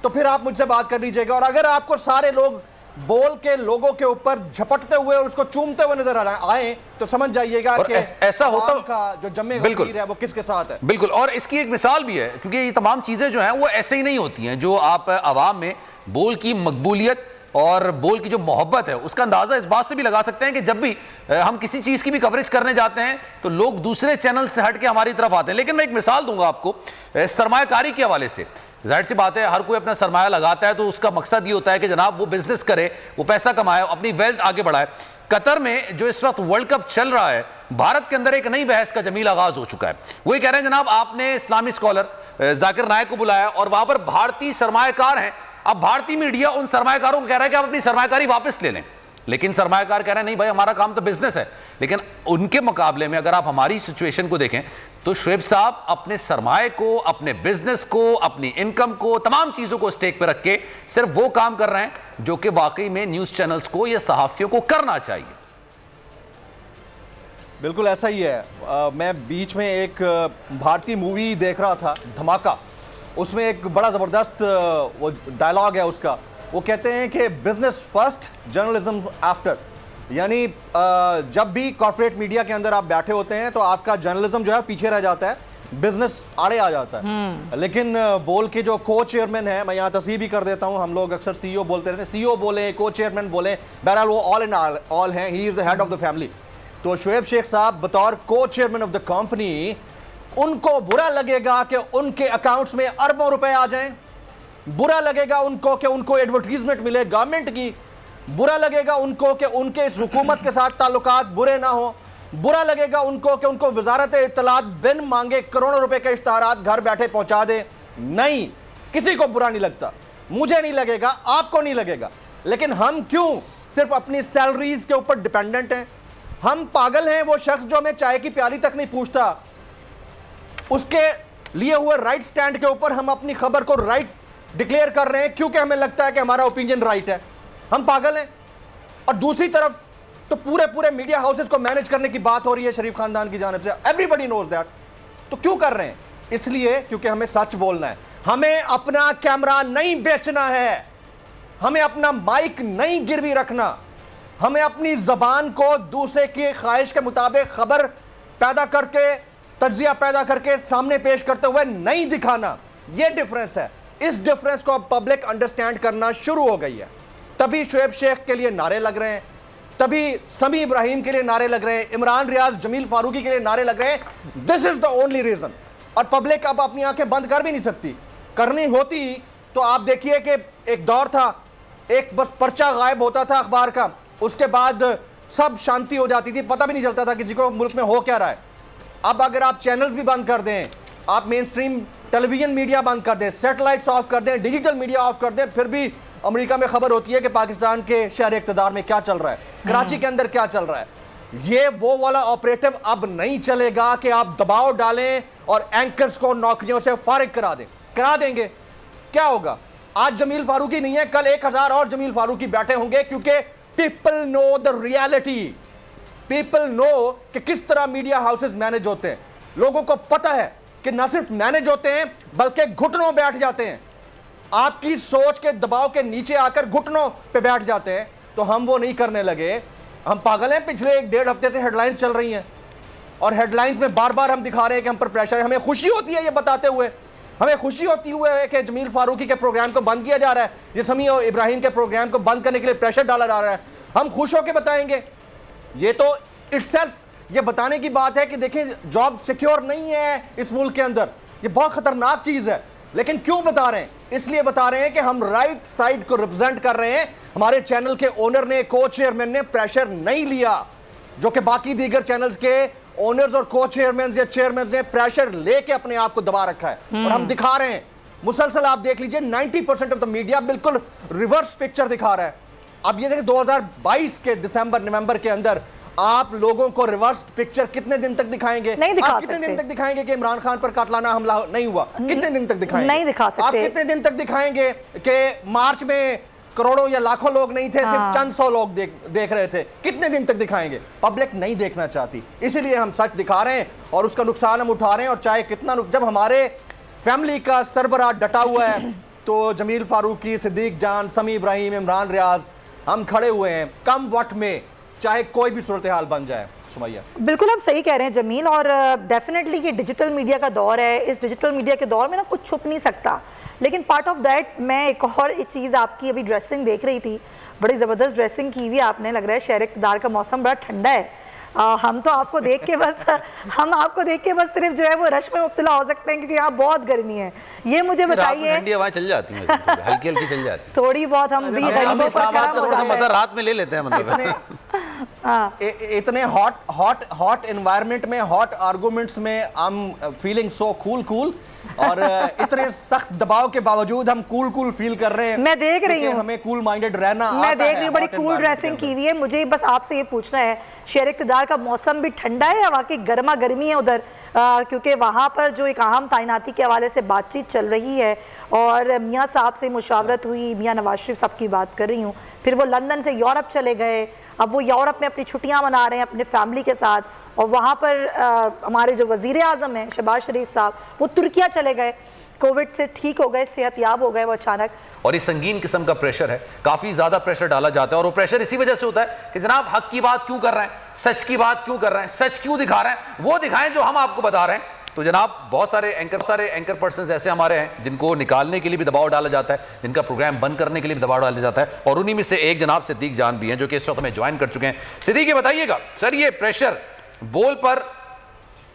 तो फिर आप मुझसे बात कर लीजिएगा, और अगर आपको सारे लोग बोल के लोगों के ऊपर झपटते हुए और उसको चूमते हुए नजर आए तो समझ जाइएगा कि ऐसा होता का जो जम्मे वजीर है वो किसके साथ है। बिल्कुल, और इसकी एक मिसाल भी है, क्योंकि ये तमाम चीजें जो हैं वो ऐसे ही नहीं होती हैं। जो आप आवाम में बोल की मकबूलियत और बोल की जो मोहब्बत है उसका अंदाजा इस बात से भी लगा सकते हैं कि जब भी हम किसी चीज की भी कवरेज करने जाते हैं तो लोग दूसरे चैनल से हट के हमारी तरफ आते हैं। लेकिन मैं एक मिसाल दूंगा आपको सरमायाकारी के हवाले से। जाहिर सी बात है, हर कोई अपना सरमाया लगाता है तो उसका मकसद ये होता है कि जनाब वो बिजनेस करे, वो पैसा कमाए, अपनी वेल्थ आगे बढ़ाए। कतर में जो इस वक्त वर्ल्ड कप चल रहा है, भारत के अंदर एक नई बहस का जमील आगाज हो चुका है। वो ये कह रहे हैं जनाब आपने इस्लामी स्कॉलर जाकिर नायक को बुलाया और वहां पर भारतीय सरमायाकार हैं। अब भारतीय मीडिया उन सरमायाकारों को कह रहा है कि आप अपनी सरमायाकारी वापस ले लें, लेकिन सरमायाकार कह रहे हैं नहीं भाई हमारा काम तो बिजनेस है। लेकिन उनके मुकाबले में अगर आप हमारी सिचुएशन को देखें तो शुएब साहब अपने सरमाए को, अपने बिजनेस को, अपनी इनकम को, तमाम चीजों को स्टेक पर रख के सिर्फ वो काम कर रहे हैं जो कि वाकई में न्यूज चैनल्स को या सहाफियों को करना चाहिए। बिल्कुल ऐसा ही है। मैं बीच में एक भारतीय मूवी देख रहा था, धमाका। उसमें एक बड़ा ज़बरदस्त वो डायलॉग है उसका। वो कहते हैं कि बिजनेस फर्स्ट, जर्नलिज्म आफ्टर। यानी जब भी कॉर्पोरेट मीडिया के अंदर आप बैठे होते हैं तो आपका जर्नलिज्म जो है पीछे रह जाता है, बिजनेस आड़े आ जाता है। लेकिन बोल के जो को चेयरमैन है, मैं यहाँ तस्वीर भी कर देता हूँ, हम लोग अक्सर सीईओ बोलते रहते हैं, सीईओ बोले, को चेयरमैन बोले, बहरहाल वो ऑल इन ऑल हैं, he is the head of the family. तो शुएब शेख साहब बतौर को चेयरमैन ऑफ द कंपनी, उनको बुरा लगेगा कि उनके अकाउंट्स में अरबों रुपए आ जाएं, बुरा लगेगा उनको कि उनको एडवर्टीजमेंट मिले गवर्नमेंट की, बुरा लगेगा उनको कि उनके इस हुकूमत के साथ ताल्लुकात बुरे ना हो, बुरा लगेगा उनको कि उनको वजारत इत्तलात बिन मांगे करोड़ों रुपए के इश्तहारात घर बैठे पहुंचा दे। नहीं, किसी को बुरा नहीं लगता, मुझे नहीं लगेगा, आपको नहीं लगेगा। लेकिन हम क्यों सिर्फ अपनी सैलरीज के ऊपर डिपेंडेंट हैं? हम पागल हैं? वो शख्स जो हमें चाय की प्याली तक नहीं पूछता, उसके लिए हुए राइट स्टैंड के ऊपर हम अपनी खबर को राइट डिक्लेयर कर रहे हैं क्योंकि हमें लगता है कि हमारा ओपिनियन राइट है। हम पागल हैं। और दूसरी तरफ तो पूरे मीडिया हाउसेस को मैनेज करने की बात हो रही है शरीफ खानदान की जानिब से। Everybody knows that. तो क्यों कर रहे हैं? इसलिए क्योंकि हमें सच बोलना है, हमें अपना कैमरा नहीं बेचना है, हमें अपना माइक नहीं गिरवी रखना, हमें अपनी जबान को दूसरे की ख्वाहिश के मुताबिक खबर पैदा करके, तज्जिया पैदा करके सामने पेश करते हुए नहीं दिखाना। यह डिफरेंस है। इस डिफरेंस को अब पब्लिक अंडरस्टैंड करना शुरू हो गई है। तभी शुएब शेख के लिए नारे लग रहे हैं, तभी समी इब्राहिम के लिए नारे लग रहे हैं, इमरान रियाज, जमील फारूकी के लिए नारे लग रहे हैं। This is the only reason. और पब्लिक अब अपनी आंखें बंद कर भी नहीं सकती। करनी होती तो आप देखिए कि एक दौर था, एक बस पर्चा गायब होता था अखबार का, उसके बाद सब शांति हो जाती थी, पता भी नहीं चलता था किसी को मुल्क में हो क्या रहा है। अब अगर आप चैनल्स भी बंद कर दें, आप मेन स्ट्रीम टेलीविजन मीडिया बंद कर दें, सैटेलाइट्स ऑफ कर दें, डिजिटल मीडिया ऑफ कर दें, फिर भी अमेरिका में खबर होती है कि पाकिस्तान के शहर इक़्तिदार में क्या चल रहा है, कराची के अंदर क्या चल रहा है। ये वो वाला ऑपरेटिव अब नहीं चलेगा कि आप दबाव डालें और एंकर्स को नौकरियों से फारिग करा दें। करा देंगे, क्या होगा? आज जमील फारूकी नहीं है, कल 1000 और जमील फारूकी बैठे होंगे, क्योंकि people know the reality. People know कि किस तरह मीडिया हाउसेस मैनेज होते हैं। लोगों को पता है कि न सिर्फ मैनेज होते हैं बल्कि घुटनों बैठ जाते हैं, आपकी सोच के दबाव के नीचे आकर घुटनों पे बैठ जाते हैं। तो हम वो नहीं करने लगे। हम पागल हैं। पिछले 1-1.5 हफ्ते से हेडलाइंस चल रही हैं और हेडलाइंस में बार बार हम दिखा रहे हैं कि हम पर प्रेशर है। हमें खुशी होती है ये बताते हुए, हमें खुशी होती है कि जमील फारूकी के प्रोग्राम को बंद किया जा रहा है, ये समी और इब्राहिम के प्रोग्राम को बंद करने के लिए प्रेशर डाला जा रहा है। हम खुश होकर बताएंगे। ये तो इटसेल्फ ये बताने की बात है कि देखिए जॉब सिक्योर नहीं है इस मुल्क के अंदर, ये बहुत खतरनाक चीज है। लेकिन क्यों बता रहे हैं? इसलिए बता रहे हैं कि हम राइट साइड को रिप्रेजेंट कर रहे हैं। हमारे चैनल के ओनर ने, को चेयरमैन ने प्रेशर नहीं लिया, जो कि बाकी दीगर चैनल्स के ओनर्स और को चेयरमैन या चेयरमैन ने प्रेशर लेके अपने आप को दबा रखा है। और हम दिखा रहे हैं मुसलसल। आप देख लीजिए 90% ऑफ द मीडिया बिल्कुल रिवर्स पिक्चर दिखा रहा है। अब ये देखिए 2022 के दिसंबर नवंबर के अंदर आप लोगों को रिवर्स पिक्चर कितने दिन तक दिखाएंगे? नहीं दिखा आप कितने दिन तक दिखाएंगे कि इमरान खान पर कातलाना हमला नहीं हुआ? कितने दिन तक दिखाएंगे? नहीं दिखा सकते। आप कितने दिन तक दिखाएंगे कि मार्च में करोड़ों या लाखों लोग नहीं थे, सिर्फ चंद सौ लोग देख रहे थे? कितने दिन तक दिखाएंगे? पब्लिक नहीं देखना चाहती, इसीलिए हम सच दिखा रहे हैं और उसका नुकसान हम उठा रहे हैं। और चाहे कितना जब हमारे फैमिली का सरबराह डटा हुआ है तो जमील फारूकी, सिद्दीक जान, समी इब्राहिम, इमरान रियाज, हम खड़े हुए हैं कम वक्त में, चाहे कोई भी सूरत हाल बन जाए। सुमैया? बिल्कुल आप सही कह रहे हैं जमील, और डेफिनेटली ये डिजिटल मीडिया का दौर है। इस डिजिटल मीडिया के दौर में ना कुछ छुप नहीं सकता, लेकिन पार्ट ऑफ दैट मैं एक और चीज़ आपकी अभी ड्रेसिंग देख रही थी, बड़ी ज़बरदस्त ड्रेसिंग की हुई आपने, लग रहा है शहर इक़्तिदार का मौसम बड़ा ठंडा है। हम तो आपको देख के बस सिर्फ जो है वो रश में मुब्तला हो सकते हैं, क्योंकि यहाँ बहुत गर्मी है। ये मुझे बताइए, ठंडी हवाएं चल जाती हैं, हल्की हल्की चल जाती हैं थोड़ी बहुत, हम भी गरीबों पर करम हो जाता है। रात में ले लेते हैं मतलब। इतने हॉट एनवायरनमेंट में, हॉट आर्गुमेंट्स में I am feeling so cool और इतने सख्त दबाव के बावजूद हम कूल फील कर रहे हैं। मैं देख रही हूँ, हमें कूल माइंडेड रहना, मैं देख रही हूँ, बड़ी कूल ड्रेसिंग की हुई है। मुझे बस आपसे ये पूछना है, शहर इक़्तिदार का मौसम भी ठंडा है या वाकई गर्मा गर्मी है उधर? क्योंकि वहाँ पर जो एक अहम तैनाती के हवाले से बातचीत चल रही है और मियाँ साहब से मुशावरत हुई, मियाँ नवाज शरीफ साहब की बात कर रही हूँ, फिर वो लंदन से यूरोप चले गए, अब वो यूरोप में अपनी छुट्टियाँ मना रहे हैं अपने फैमिली के साथ, और वहाँ पर हमारे जो वज़ीर आज़म हैं शहबाज शरीफ साहब, वो तुर्किया चले गए, कोविड से ठीक हो गए, सेहतयाब हो गए वो अचानक। और ये संगीन किस्म का प्रेशर है, काफी ज्यादा प्रेशर डाला जाता है, और वो प्रेशर इसी वजह से होता है कि जनाब हक की बात क्यों कर रहे हैं, सच की बात क्यों कर रहे हैं, सच क्यों दिखा रहे हैं, वो दिखाएं जो हम आपको बता रहे हैं। तो जनाब बहुत सारे एंकर पर्सन्स ऐसे हमारे हैं जिनको निकालने के लिए भी दबाव डाला जाता है, जिनका प्रोग्राम बंद करने के लिए भी दबाव डाला जाता है, और उन्हीं में से एक जनाब सिद्दीक जान भी हैं जो कि इस वक्त में ज्वाइन कर चुके हैं। सिद्दीक ये बताइएगा सर, ये प्रेशर बोल पर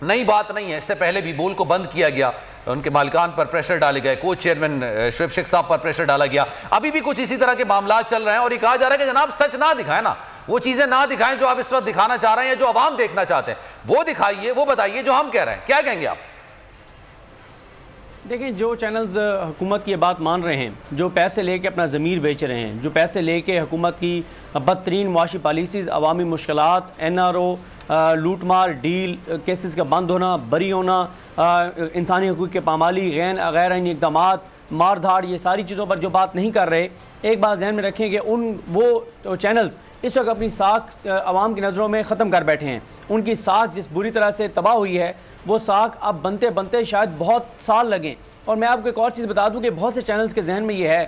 नई बात नहीं है, इससे पहले भी बोल को बंद किया गया, उनके मालिकान पर प्रेशर डाले गए, कोच चेयरमैन शुएब शेख साहब पर प्रेशर डाला गया, अभी भी कुछ इसी तरह के मामला चल रहे हैं, और ये कहा जा रहा है कि जनाब सच ना दिखाएं ना, वो चीजें ना दिखाएं जो आप इस वक्त दिखाना चाह रहे हैं या जो अवाम देखना चाहते हैं, वो दिखाइए, वो बताइए जो हम कह रहे हैं। क्या कहेंगे आप? देखिए, जो चैनल्स हुकूमत की बात मान रहे हैं, जो पैसे लेके अपना ज़मीर बेच रहे हैं, जो पैसे लेके हुकूमत की बदतरीन मुआशी पॉलिसीज़, अवामी मुश्किलात, NRO, लूट मार डील केसेस का बंद होना, बरी होना, इंसानी हकूक़ के पामाली, गैर आईनी इक़दाम, मार धाड़, ये सारी चीज़ों पर जो बात नहीं कर रहे, एक बात ध्यान में रखें कि वो चैनल्स इस वक्त अपनी साख आवाम की नज़रों में ख़त्म कर बैठे हैं। उनकी साख जिस बुरी तरह से तबाह हुई है, वो साख अब बनते बनते शायद बहुत साल लगें। और मैं आपको एक और चीज़ बता दूं कि बहुत से चैनल्स के जहन में ये है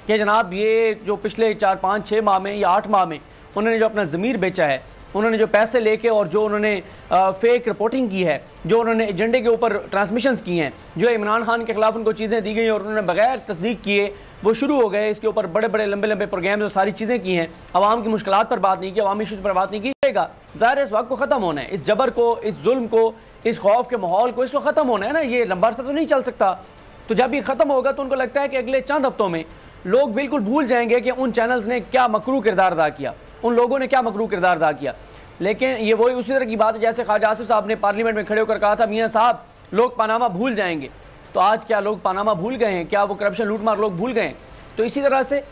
कि जनाब ये जो पिछले 4, 5, 6 माह में या 8 माह में उन्होंने जो अपना ज़मीर बेचा है, उन्होंने जो पैसे लेके और जो उन्होंने फेक रिपोर्टिंग की है, जो उन्होंने एजेंडे के ऊपर ट्रांसमिशंस की हैं, जो इमरान खान के खिलाफ उनको चीज़ें दी गई और उन्होंने बगैर तस्दीक किए वो शुरू हो गए, इसके ऊपर बड़े बड़े लंबे लंबे प्रोग्राम जो सारी चीज़ें की हैं, आवाम की मुश्किलात पर बात नहीं की, अवामी इशूज़ पर बात नहीं की जाएगा। ज़ाहिर है इस वक्त को ख़त्म होना है, इस जबर को, इस जुल्म को, इस खौफ के माहौल को, इसको ख़त्म होना है ना, ये लंबा अर्सा तो नहीं चल सकता। तो जब ये ख़त्म होगा तो उनको लगता है कि अगले चंद हफ्तों में लोग बिल्कुल भूल जाएंगे कि उन चैनल्स ने क्या मकरू किरदार अदा किया, उन लोगों ने क्या मकरू किरदार अदा किया। लेकिन ये वही उसी तरह की बात है जैसे ख्वाजा आसिफ साहब ने पार्लियामेंट में खड़े होकर कहा था, मियाँ साहब लोग पनामा भूल जाएंगे। तो आज क्या लोग पनामा भूल गए हैं? क्या वो करप्शन लूटमार लोग भूल गए हैं? तो इसी तरह से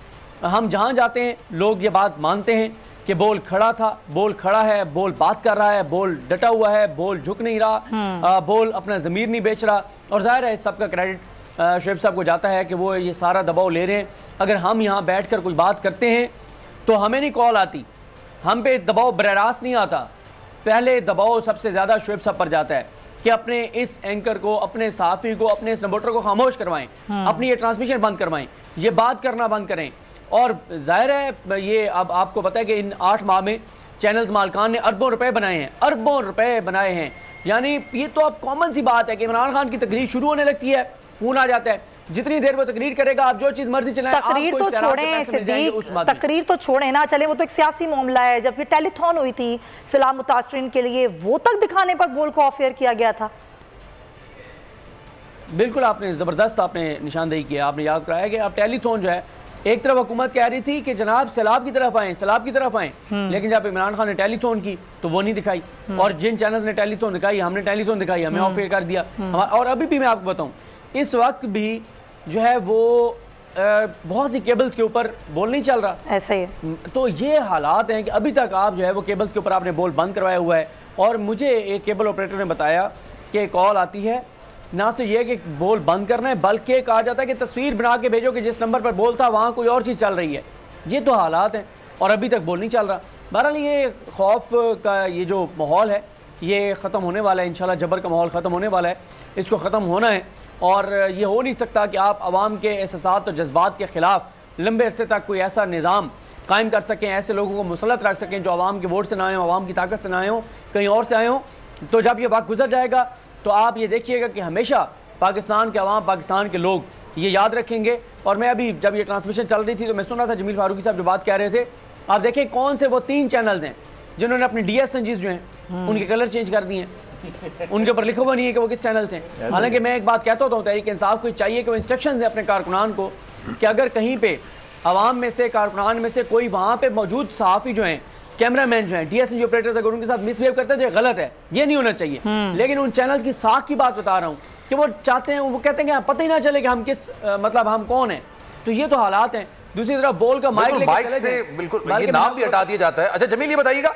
हम जहाँ जाते हैं लोग ये बात मानते हैं कि बोल खड़ा था, बोल खड़ा है, बोल बात कर रहा है, बोल डटा हुआ है, बोल झुक नहीं रहा, बोल अपना ज़मीर नहीं बेच रहा। और जाहिर है इस सब का क्रेडिट शुएब साहब को जाता है कि वो ये सारा दबाव ले रहे हैं। अगर हम यहाँ बैठ कर कुछ बात करते हैं तो हमें नहीं कॉल आती, हम पे दबाव बराह रास्त नहीं आता, पहले दबाव सबसे ज़्यादा शुएब साहब पर जाता है कि अपने इस एंकर को, अपने सहाफ़ी को, अपने इस रिपोर्टर को खामोश करवाएं, अपनी ये ट्रांसमिशन बंद करवाएं, ये बात करना बंद करें। और जाहिर है ये अब आपको पता है कि इन 8 माह में चैनल्स मालकान ने अरबों रुपए बनाए हैं, अरबों रुपए बनाए हैं। यानी ये तो अब कॉमन सी बात है कि इमरान खान की तकरीर शुरू होने लगती है, फोन आ जाता है, जितनी देर वो तकरीर करेगा आप जो चीज मर्जी चलाएं। तकरीर तो छोड़ें सिद्दीक, तकरीर तो छोड़ें ना, चले वो तो एक सियासी मामला है। जब ये टेलीथॉन हुई थी सलाम मुतासरीन के लिए, वो तक दिखाने पर बोल को ऑफेयर किया गया था। बिल्कुल आपने ज़बरदस्त आपने निशानदेही किया, आपने याद कराया कि अब टेलीथॉन जो है, एक तरफ हुकूमत कह रही थी कि जनाब सैलाब की तरफ आए, सैलाब की तरफ आए, लेकिन जब इमरान खान ने टेलीथॉन की तो वो नहीं दिखाई। और जिन चैनल्स ने टेलीथॉन दिखाई, हमने टेलीथॉन दिखाई, हमें ऑफेयर कर दिया। और अभी भी मैं आपको बताऊं, इस वक्त भी जो है वो बहुत सी केबल्स के ऊपर बोल नहीं चल रहा, ऐसा ही। तो ये हालात हैं कि अभी तक आप जो है वो केबल्स के ऊपर आपने बोल बंद करवाया हुआ है। और मुझे एक केबल ऑपरेटर ने बताया कि कॉल आती है, ना से ये कि बोल बंद करना है, बल्कि कहा जाता है कि तस्वीर बना के भेजो कि जिस नंबर पर बोल था वहाँ कोई और चीज़ चल रही है। ये तो हालात हैं और अभी तक बोल नहीं चल रहा। बहरहाल ये खौफ का ये जो माहौल है ये ख़त्म होने वाला है, इंशाल्लाह जबर का माहौल ख़त्म होने वाला है, इसको ख़त्म होना है। और ये हो नहीं सकता कि आप आवाम के एहसासात और जज्बात के ख़िलाफ़ लंबे अरसे तक कोई ऐसा निज़ाम कायम कर सकें, ऐसे लोगों को मुसलत रख सकें जो आवाम के वोट से ना आए, आवाम की ताकत से ना आए हों, कहीं और से आए हों। तो जब ये वक्त गुजर जाएगा तो आप ये देखिएगा कि हमेशा पाकिस्तान के अवाम, पाकिस्तान के लोग ये याद रखेंगे। और मैं अभी जब ये ट्रांसमिशन चल रही थी तो मैं सुन रहा था जमील फारूकी साहब जो बात कह रहे थे, आप देखें कौन से वो 3 चैनल्स हैं जिन्होंने अपने DSNGs जो हैं उनके कलर चेंज कर दिए हैं, उनके ऊपर लिखा हुआ नहीं है कि वो किस चैनल से हैं। हालांकि मैं एक बात कहता होता हूँ, तहरीक इंसाफ को चाहिए कि वो इंस्ट्रक्शन दें अपने कारकुनान को कि अगर कहीं पे आवाम में से, कारकुनान में से कोई वहाँ पे मौजूद सहाफ़ी जो हैं, कैमरामैन जो हैं, DSNG ऑपरेटर अगर उनके साथ मिसबिहेव करते हैं तो ये गलत है, ये नहीं होना चाहिए। लेकिन उन चैनल की साख की बात बता रहा हूँ कि वो चाहते हैं, वो कहते हैं कि पता ही ना चले कि हम किस मतलब हम कौन हैं। तो ये तो हालात हैं। दूसरी तरफ बोल का माइक से बिल्कुल ये नाम भी हटा दिया जाता है। अच्छा जमील ये बताइएगा,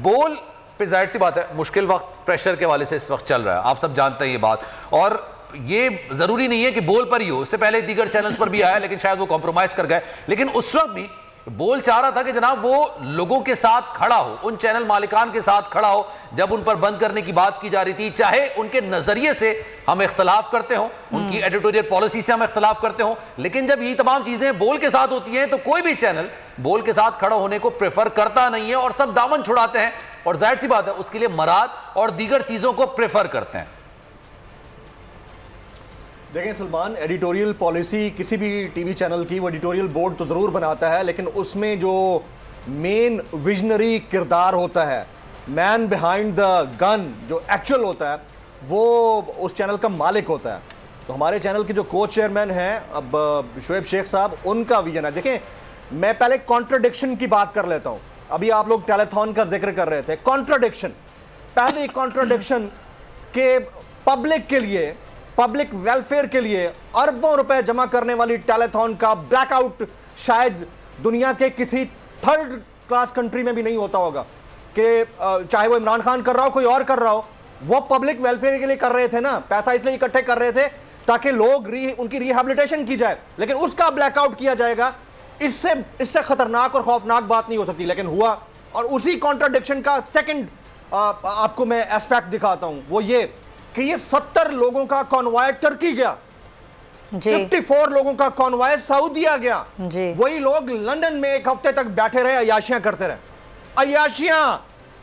बोल पे जाहिर सी बात है मुश्किल वक्त प्रेशर के वाले से इस वक्त चल रहा है, आप सब जानते हैं ये बात, और ये जरूरी नहीं है कि बोल पर ही हो, इससे पहले दीगर चैनल्स पर भी आया लेकिन शायद वो कॉम्प्रोमाइज कर गए। लेकिन उस वक्त भी बोल चाह रहा था कि जनाब वो लोगों के साथ खड़ा हो, उन चैनल मालिकान के साथ खड़ा हो जब उन पर बंद करने की बात की जा रही थी, चाहे उनके नजरिए से हम इख्तलाफ करते हो, उनकी एडिटोरियल पॉलिसी से हम इख्तलाफ करते हो, लेकिन जब ये तमाम चीजें बोल के साथ होती हैं तो कोई भी चैनल बोल के साथ खड़ा होने को प्रेफर करता नहीं है और सब दामन छुड़ाते हैं और जाहिर सी बात है उसके लिए मराद और दीगर चीजों को प्रेफर करते हैं। देखें सलमान, एडिटोरियल पॉलिसी किसी भी टीवी चैनल की वो एडिटोरियल बोर्ड तो ज़रूर बनाता है, लेकिन उसमें जो मेन विजनरी किरदार होता है, मैन बिहाइंड द गन जो एक्चुअल होता है, वो उस चैनल का मालिक होता है। तो हमारे चैनल के जो को चेयरमैन हैं अब शुएब शेख साहब, उनका विजन है। देखें मैं पहले कॉन्ट्रडिक्शन की बात कर लेता हूँ। अभी आप लोग टेलीथॉन का जिक्र कर रहे थे, कॉन्ट्रडिक्शन, पहली कॉन्ट्रडिक्शन के पब्लिक के लिए, पब्लिक वेलफेयर के लिए अरबों रुपए जमा करने वाली टेलीथॉन का ब्लैकआउट शायद दुनिया के किसी थर्ड क्लास कंट्री में भी नहीं होता होगा कि चाहे वो इमरान खान कर रहा हो, कोई और कर रहा हो, वो पब्लिक वेलफेयर के लिए कर रहे थे ना, पैसा इसलिए इकट्ठे कर रहे थे ताकि लोग उनकी रिहेबिलिटेशन की जाए, लेकिन उसका ब्लैकआउट किया जाएगा। इससे खतरनाक और खौफनाक बात नहीं हो सकती, लेकिन हुआ। और उसी कॉन्ट्राडिक्शन का सेकंड आपको मैं एस्पेक्ट दिखाता हूं, वो ये कि ये 70 लोगों का कॉन्वॉय टर्की गया, 54 लोगों का कॉन्वॉय सऊदीया गया, वही लोग लंदन में 1 हफ्ते तक बैठे रहे, अयाशियां करते रहे, अयाशियां,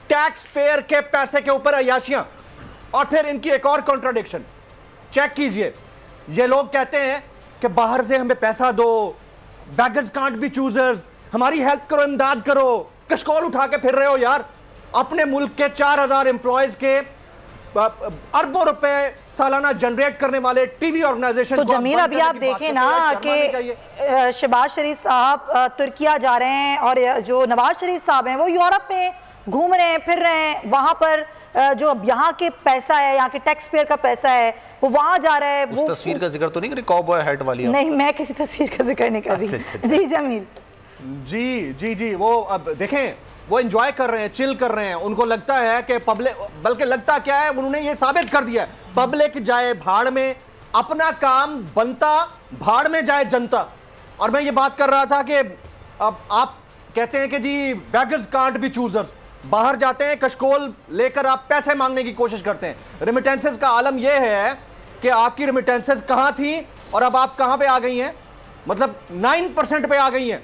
टैक्स पेयर के पैसे के ऊपर अयाशियां। और फिर इनकी एक और कॉन्ट्राडिक्शन चेक कीजिए, ये लोग कहते हैं कि बाहर से हमें पैसा दो, बेगर्स कांट बी चूजर्स, हमारी हेल्प करो, इमदाद करो, कशकोल उठा के फिर रहे हो यार। अपने मुल्क के 4000 एम्प्लॉयज के अरबों रुपए सालाना जनरेट करने वाले टीवी ऑर्गेनाइजेशन। तो जमील अभी आप देखें ना कि शहबाज शरीफ साहब तुर्किया जा रहे हैं और जो नवाज शरीफ साहब हैं वो यूरोप में घूम रहे हैं, फिर रहे हैं, वहां पर जो यहाँ के पैसा है, यहाँ के टैक्स पेयर का पैसा है, वो वहां जा रहा है। वो तस्वीर का जिक्र तो नहीं करी, कॉबॉय हैट वाली? नहीं, मैं किसी तस्वीर का जिक्र नहीं कर रही। जी जमील, जी वो अब देखें वो एंजॉय कर रहे हैं, चिल कर रहे हैं, उनको लगता है कि पब्लिक, बल्कि लगता क्या है, उन्होंने ये साबित कर दिया है, पब्लिक जाए भाड़ में, अपना काम बनता, भाड़ में जाए जनता। और मैं ये बात कर रहा था कि अब आप कहते हैं कि जी बेगर्स कांट बी चूजर्स, बाहर जाते हैं, कशकोल लेकर आप पैसे मांगने की कोशिश करते हैं। रेमिटेंसेस का आलम यह है कि आपकी रेमिटेंसेस कहां थी और अब आप कहां पे आ गई हैं, मतलब 9% पे आ गई हैं।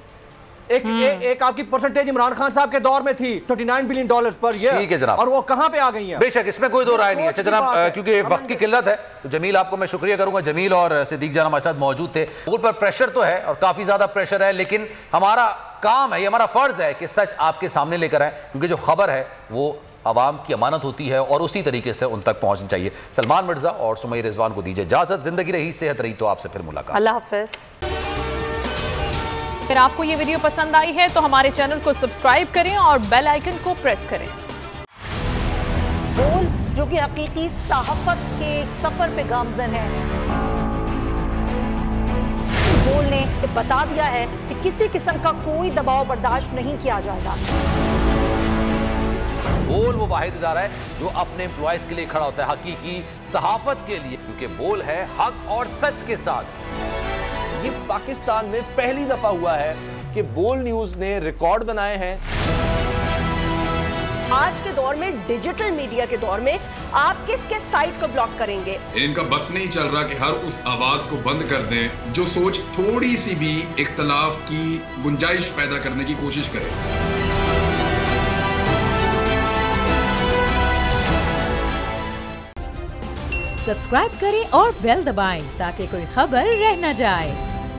एक आपकी परसेंटेज इमरान खान साहब के दौर में थी $29 बिलियन पर ईयर, और वो कहां पे आ गई हैं? बेशक, इसमें कोई दो राय नहीं है। अच्छा जनाब, क्योंकि वक्त की किल्लत है तो जमील आपको मैं शुक्रिया करूंगा, जमील और सिद्दीक जान हमारे साथ मौजूद थे। बोल पर प्रेशर तो है और काफी ज्यादा प्रेशर है, लेकिन हमारा काम है, ये हमारा फर्ज है कि सच आपके सामने लेकर आए, क्योंकि जो खबर है वो आवाम की अमानत होती है और उसी तरीके से उन तक पहुंचनी चाहिए। सलमान मिर्जा और सुमैया रिजवान को दीजिए इजाजत। जिंदगी रही, सेहत रही, तो आपसे फिर मुलाकात। अल्लाह हाफिज। अगर आपको ये वीडियो पसंद आई है तो हमारे चैनल को सब्सक्राइब करें और बेल आइकन को प्रेस करें। बोल जो कि हकीकी सहाफत के सफर पे गामजन है, बोल ने बता दिया है कि किसी किस्म का कोई दबाव बर्दाश्त नहीं किया जाएगा। बोल वो वाहिद इदारा है जो अपने एम्प्लॉयज के लिए खड़ा होता है, हकीकी सहाफत के लिए, क्योंकि बोल है हक और सच के साथ। ये पाकिस्तान में पहली दफा हुआ है कि बोल न्यूज ने रिकॉर्ड बनाए हैं आज के दौर में, डिजिटल मीडिया के दौर में, आप किस किस साइट को ब्लॉक करेंगे? इनका बस नहीं चल रहा कि हर उस आवाज को बंद कर दें जो सोच थोड़ी सी भी इख्तलाफ की गुंजाइश पैदा करने की कोशिश करे। सब्सक्राइब करें और बेल दबाएं ताकि कोई खबर रह न जाए।